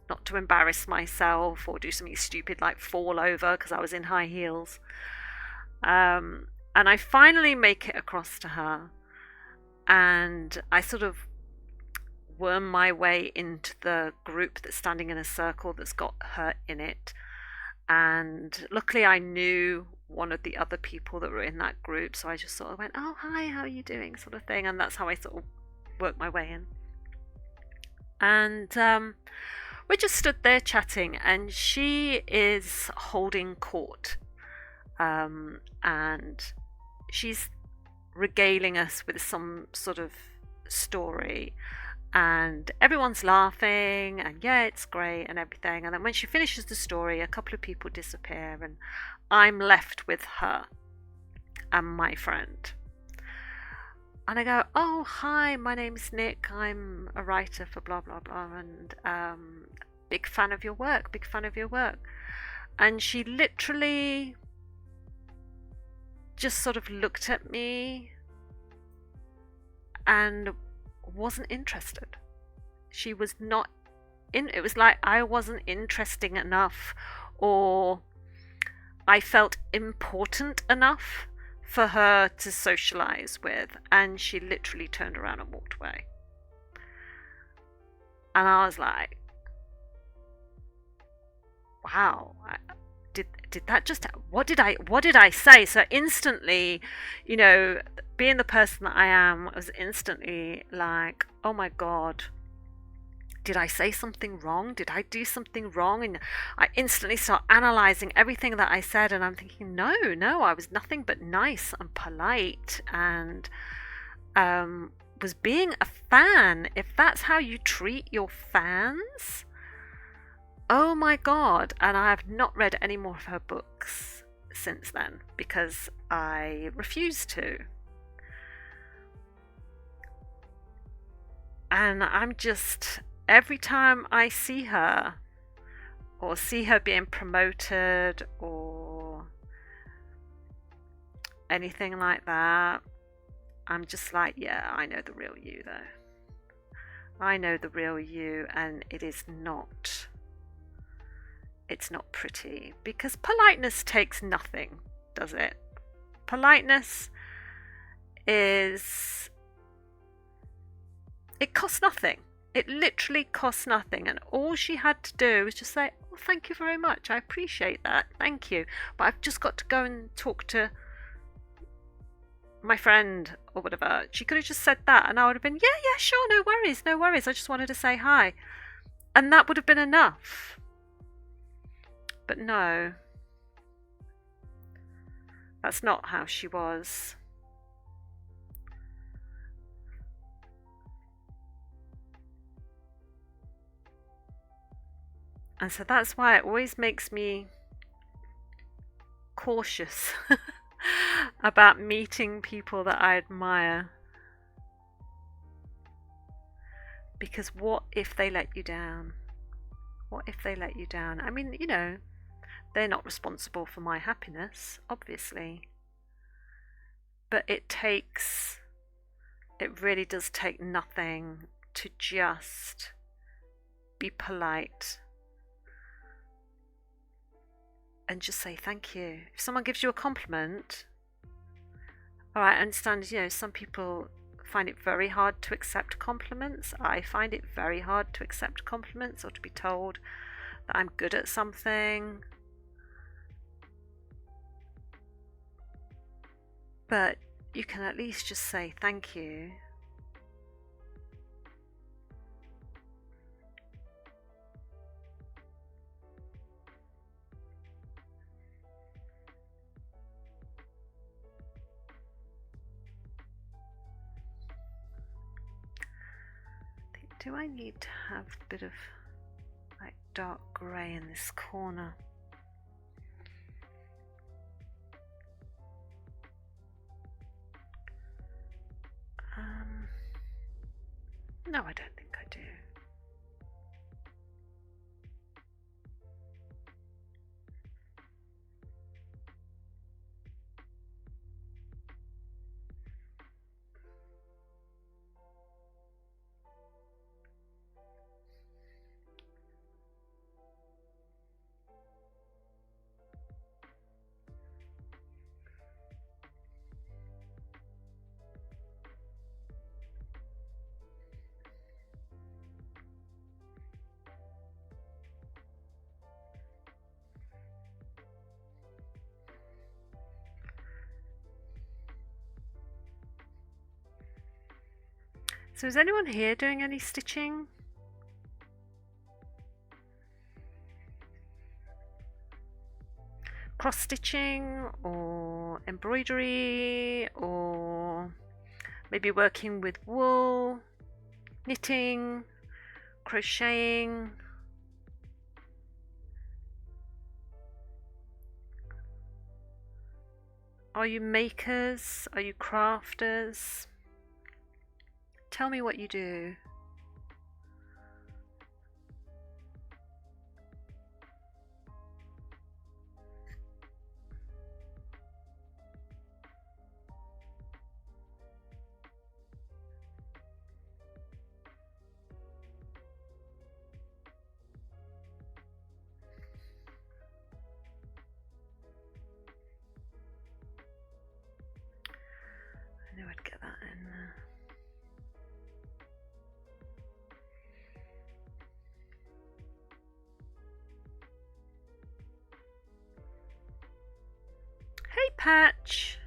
not to embarrass myself or do something stupid like fall over because I was in high heels. And I finally make it across to her, and I sort of worm my way into the group that's standing in a circle that's got her in it. And luckily I knew one of the other people that were in that group, so I just sort of went, "Oh, hi, how are you doing?" sort of thing, and that's how I sort of worked my way in. And we just stood there chatting, and she is holding court, and she's regaling us with some sort of story, and everyone's laughing, and yeah, it's great and everything. And then when she finishes the story, a couple of people disappear, and I'm left with her and my friend. And I go, "Oh, hi, my name's Nick. I'm a writer for blah, blah, blah, and big fan of your work, big fan of your work." And she literally just sort of looked at me and wasn't interested. She was not in. It was like I wasn't interesting enough, or I felt important enough for her to socialize with, and she literally turned around and walked away. And I was like, wow, did that just, what did I say? So instantly, being the person that I am, I was instantly like, oh my god, did I say something wrong? Did I do something wrong? And I instantly start analyzing everything that I said, and I'm thinking, no, I was nothing but nice and polite, and was being a fan. If that's how you treat your fans, oh my god. And I have not read any more of her books since then because I refused to. And I'm just, every time I see her, or see her being promoted, or anything like that, I'm just like, yeah, I know the real you though. I know the real you, and it's not pretty, because politeness takes nothing, does it? Politeness it costs nothing. It literally costs nothing, and all she had to do was just say, "Oh, thank you very much, I appreciate that, thank you, but I've just got to go and talk to my friend," or whatever. She could have just said that, and I would have been, yeah, sure, no worries, I just wanted to say hi, and that would have been enough. But no, that's not how she was. And so that's why it always makes me cautious about meeting people that I admire. Because what if they let you down? What if they let you down? I mean, they're not responsible for my happiness, obviously. But it really does take nothing to just be polite and just say thank you. If someone gives you a compliment, all right, I understand, some people find it very hard to accept compliments. I find it very hard to accept compliments or to be told that I'm good at something. But you can at least just say thank you. Do I need to have a bit of like dark grey in this corner? No, I don't think I do. So is anyone here doing any stitching? Cross stitching or embroidery, or maybe working with wool, knitting, crocheting? Are you makers? Are you crafters? Tell me what you do. I knew I'd get that in there. Hey Patch,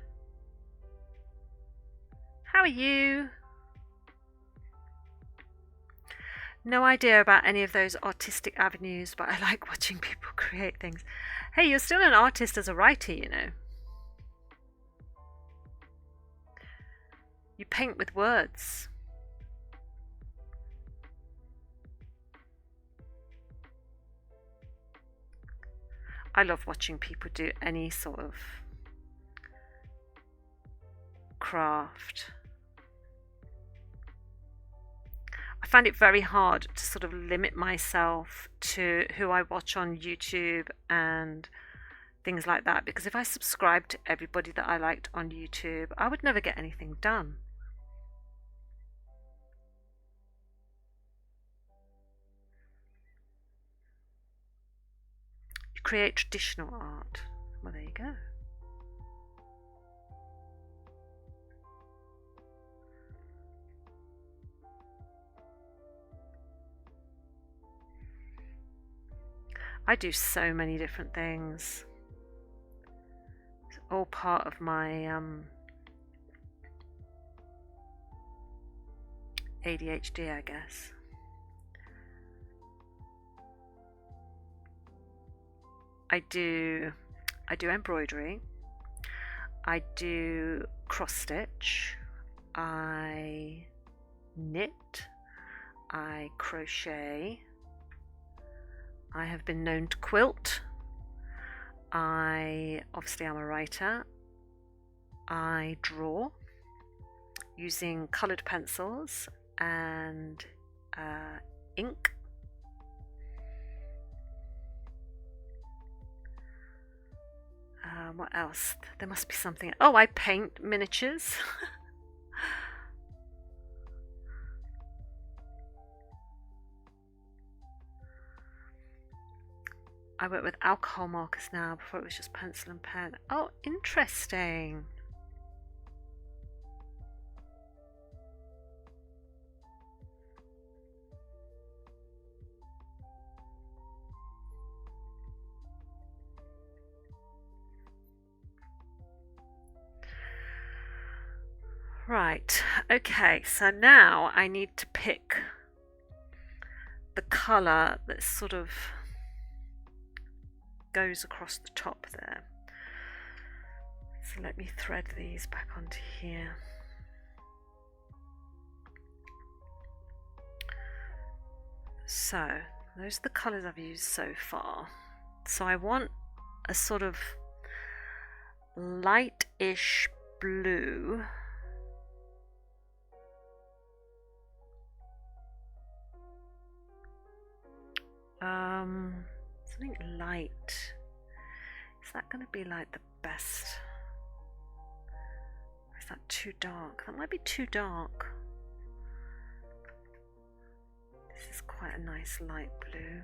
how are you? No idea about any of those artistic avenues, but I like watching people create things. Hey, you're still an artist as a writer, you know. You paint with words. I love watching people do any sort of craft. I find it very hard to sort of limit myself to who I watch on YouTube and things like that, because if I subscribed to everybody that I liked on YouTube, I would never get anything done. You create traditional art. Well, there you go. I do so many different things. It's all part of my ADHD, I guess. I do embroidery. I do cross stitch. I knit. I crochet. I have been known to quilt. I obviously am a writer. I draw using coloured pencils and ink. What else? There must be something. Oh, I paint miniatures. I work with alcohol markers now. Before it was just pencil and pen. Oh, interesting. Right, okay, so now I need to pick the colour that sort of goes across the top there. So let me thread these back onto here. So those are the colours I've used so far. So I want a sort of light-ish blue. Something light. Is that going to be like the best? Or is that too dark? That might be too dark. This is quite a nice light blue.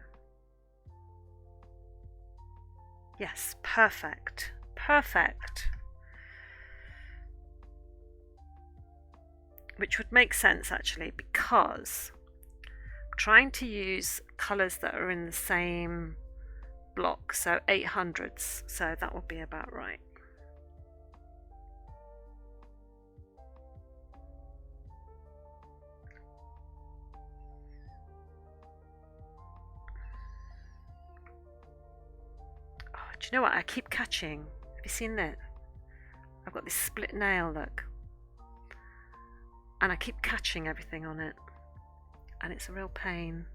Yes, perfect. Perfect. Which would make sense actually, because I'm trying to use colours that are in the same block, so 800s, so that will be about right. Oh, do you know what I keep catching? Have you seen that? I've got this split nail, look. And I keep catching everything on it. And it's a real pain.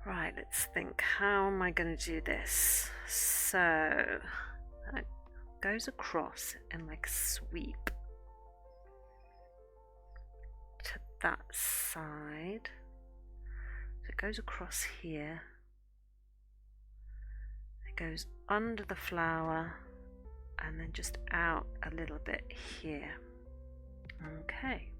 Right, let's think. How am I going to do this? So, it goes across in like a sweep to that side. So it goes across here. It goes under the flower and then just out a little bit here. Okay.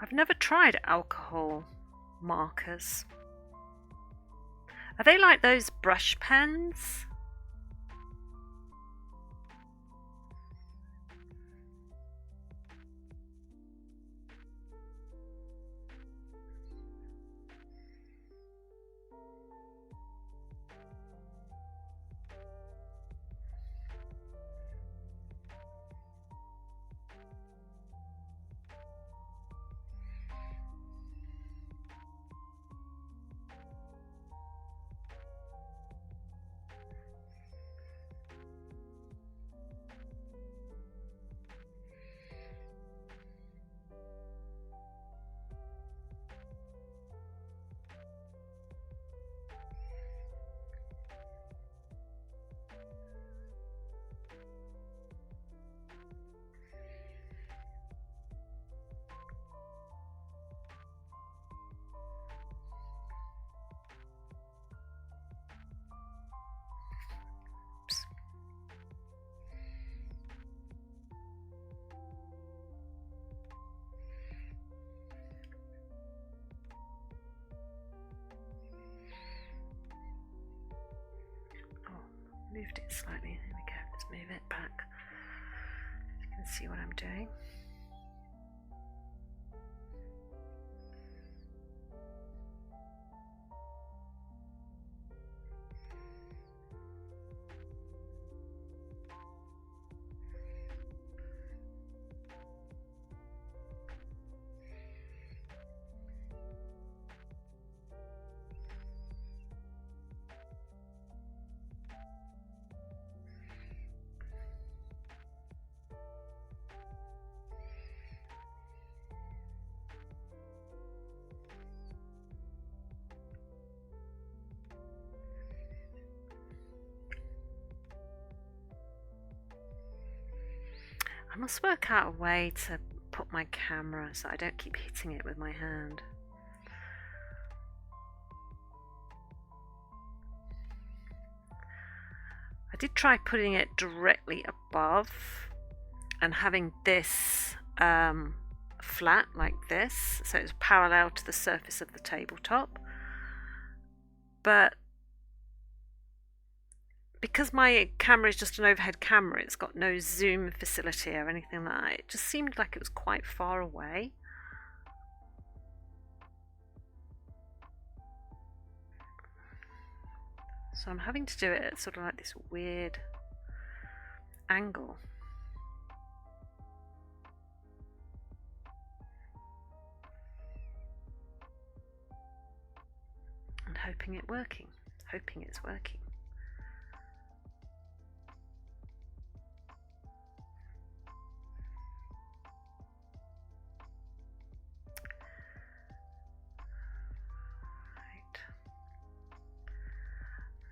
I've never tried alcohol markers. Are they like those brush pens? Moved it slightly. There we go. Let's move it back. You can see what I'm doing. I must work out a way to put my camera so I don't keep hitting it with my hand. I did try putting it directly above and having this flat like this, so it's parallel to the surface of the tabletop, but because my camera is just an overhead camera, it's got no zoom facility or anything like that, it just seemed like it was quite far away. So I'm having to do it at sort of like this weird angle. And hoping it's working.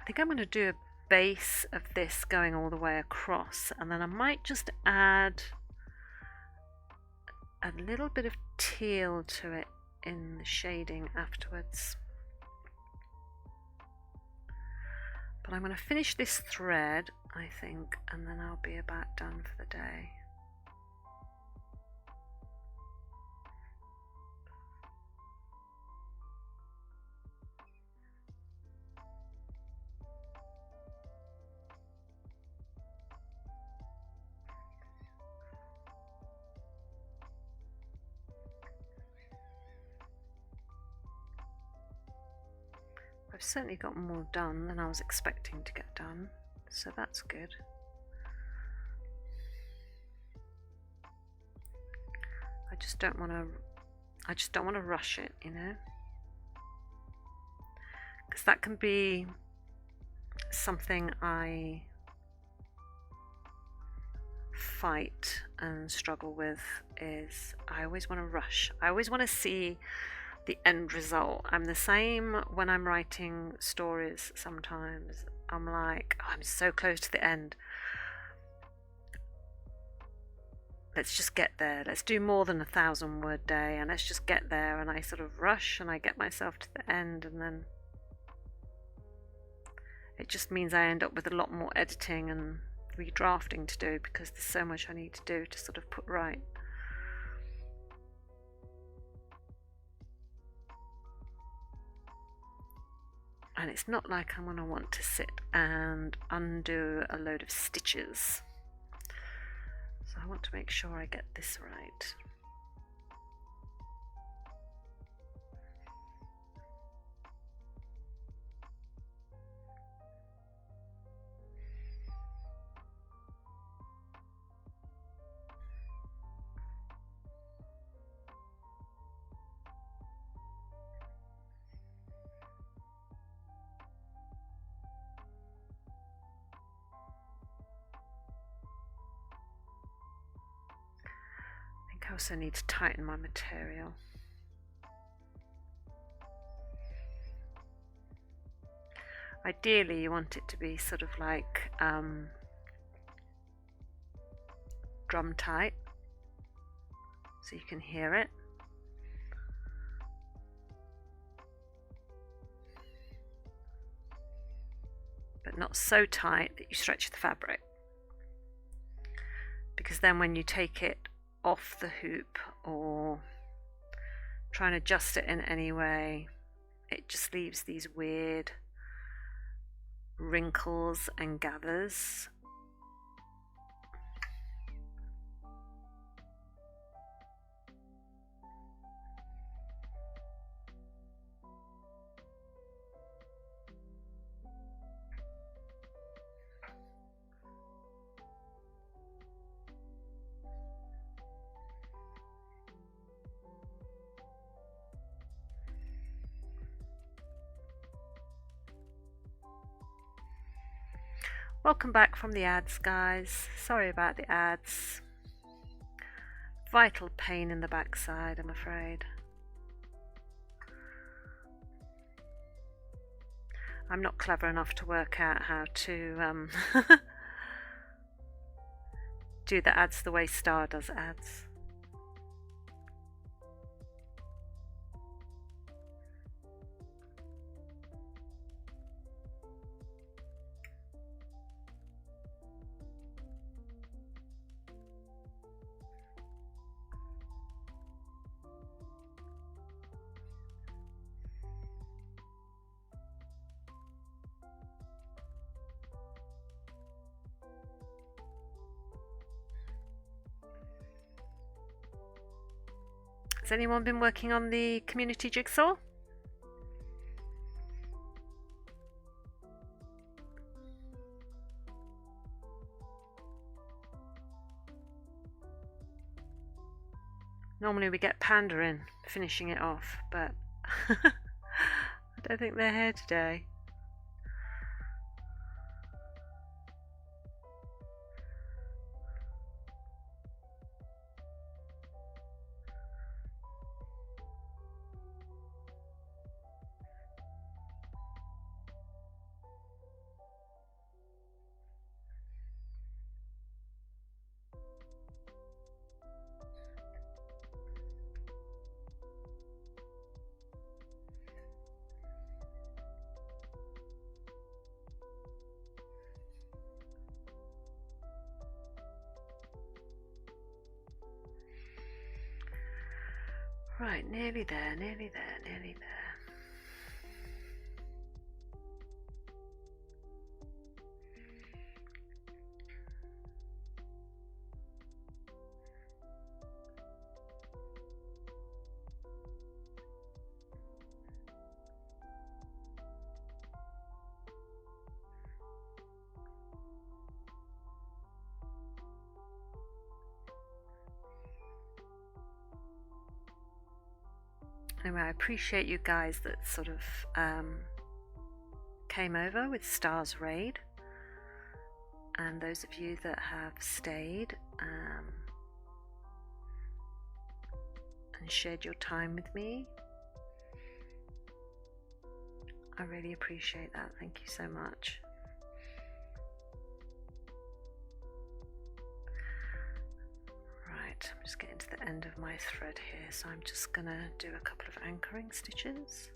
I think I'm going to do a base of this going all the way across, and then I might just add a little bit of teal to it in the shading afterwards. But I'm going to finish this thread, I think, and then I'll be about done for the day. I've certainly got more done than I was expecting to get done, so that's good. I just don't want to rush it, you know, because that can be something I fight and struggle with. Is I always want to rush. I always want to see the end result. I'm the same when I'm writing stories. Sometimes I'm like, oh, I'm so close to the end, let's just get there, let's do more than 1,000-word day and let's just get there, and I sort of rush and I get myself to the end, and then it just means I end up with a lot more editing and redrafting to do because there's so much I need to do to sort of put right. And it's not like I'm going to want to sit and undo a load of stitches. So I want to make sure I get this right. I also need to tighten my material. Ideally you want it to be sort of like drum tight so you can hear it. But not so tight that you stretch the fabric, because then when you take it off the hoop or try and adjust it in any way, it just leaves these weird wrinkles and gathers. Welcome back from the ads, guys. Sorry about the ads. Vital pain in the backside, I'm afraid. I'm not clever enough to work out how to do the ads the way Star does ads. Has anyone been working on the community jigsaw? Normally we get Panda in finishing it off, but I don't think they're here today. Right, nearly there, nearly there, nearly there. Anyway, I appreciate you guys that sort of came over with Star's Raid, and those of you that have stayed and shared your time with me. I really appreciate that. Thank you so much. I'm just getting to the end of my thread here, so I'm just gonna do a couple of anchoring stitches.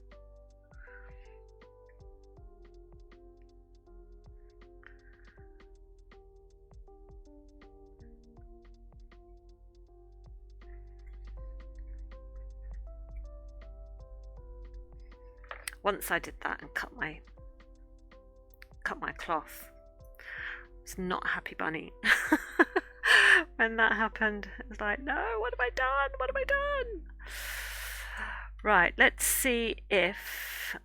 Once I did that and cut my cloth, I was not a happy bunny. When that happened, it was like, no, what have I done? What have I done? Right, let's see if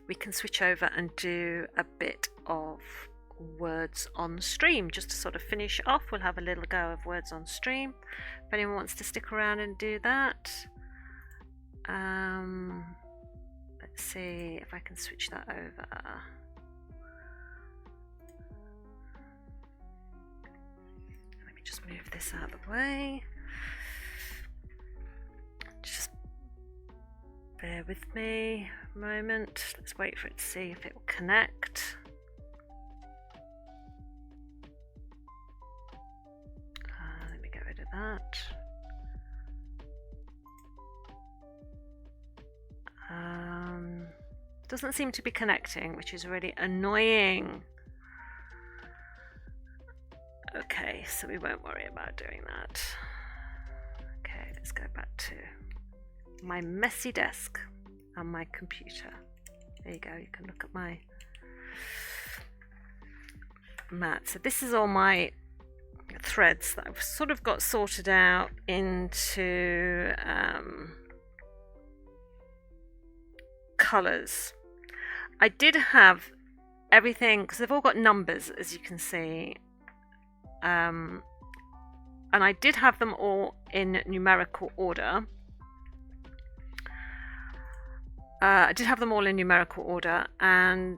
we can switch over and do a bit of words on stream just to sort of finish off. We'll have a little go of words on stream if anyone wants to stick around and do that. Let's see if I can switch that over. Just move this out of the way. Just bear with me a moment. Let's wait for it to see if it will connect. Let me get rid of that. Doesn't seem to be connecting, which is really annoying. Okay, so we won't worry about doing that. Okay, let's go back to my messy desk and my computer. There you go, you can look at my mat. So this is all my threads that I've sort of got sorted out into colours. I did have everything, because they've all got numbers, as you can see. And I did have them all in numerical order. And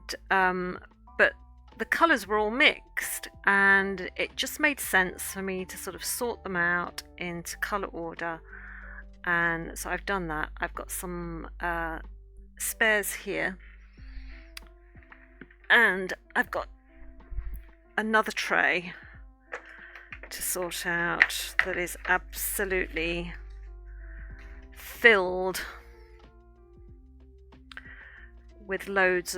but the colours were all mixed, and it just made sense for me to sort of sort them out into colour order. And so I've done that. I've got some spares here, and I've got another tray to sort out that is absolutely filled with loads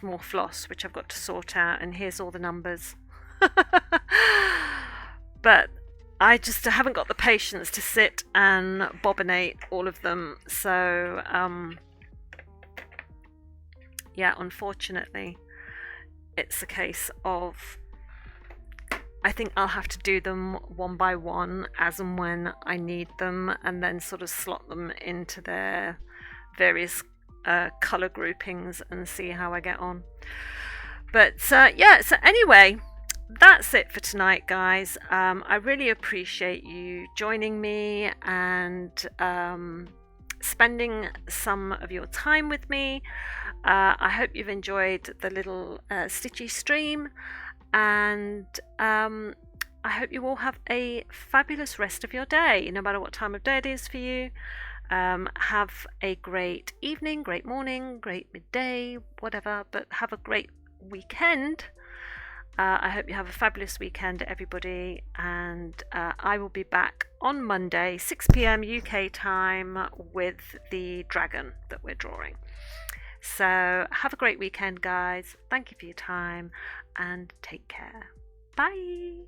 more floss, which I've got to sort out, and here's all the numbers. But I just haven't got the patience to sit and bobbinate all of them, so yeah, unfortunately it's a case of I think I'll have to do them one by one as and when I need them, and then sort of slot them into their various colour groupings and see how I get on. But yeah, so anyway, that's it for tonight, guys. I really appreciate you joining me and spending some of your time with me. I hope you've enjoyed the little stitchy stream, and I hope you all have a fabulous rest of your day, no matter what time of day it is for you. Have a great evening, great morning, great midday, whatever, but have a great weekend. I hope you have a fabulous weekend, everybody, and I will be back on Monday, 6 p.m. UK time, with the dragon that we're drawing. So have a great weekend, guys. Thank you for your time, and take care. Bye.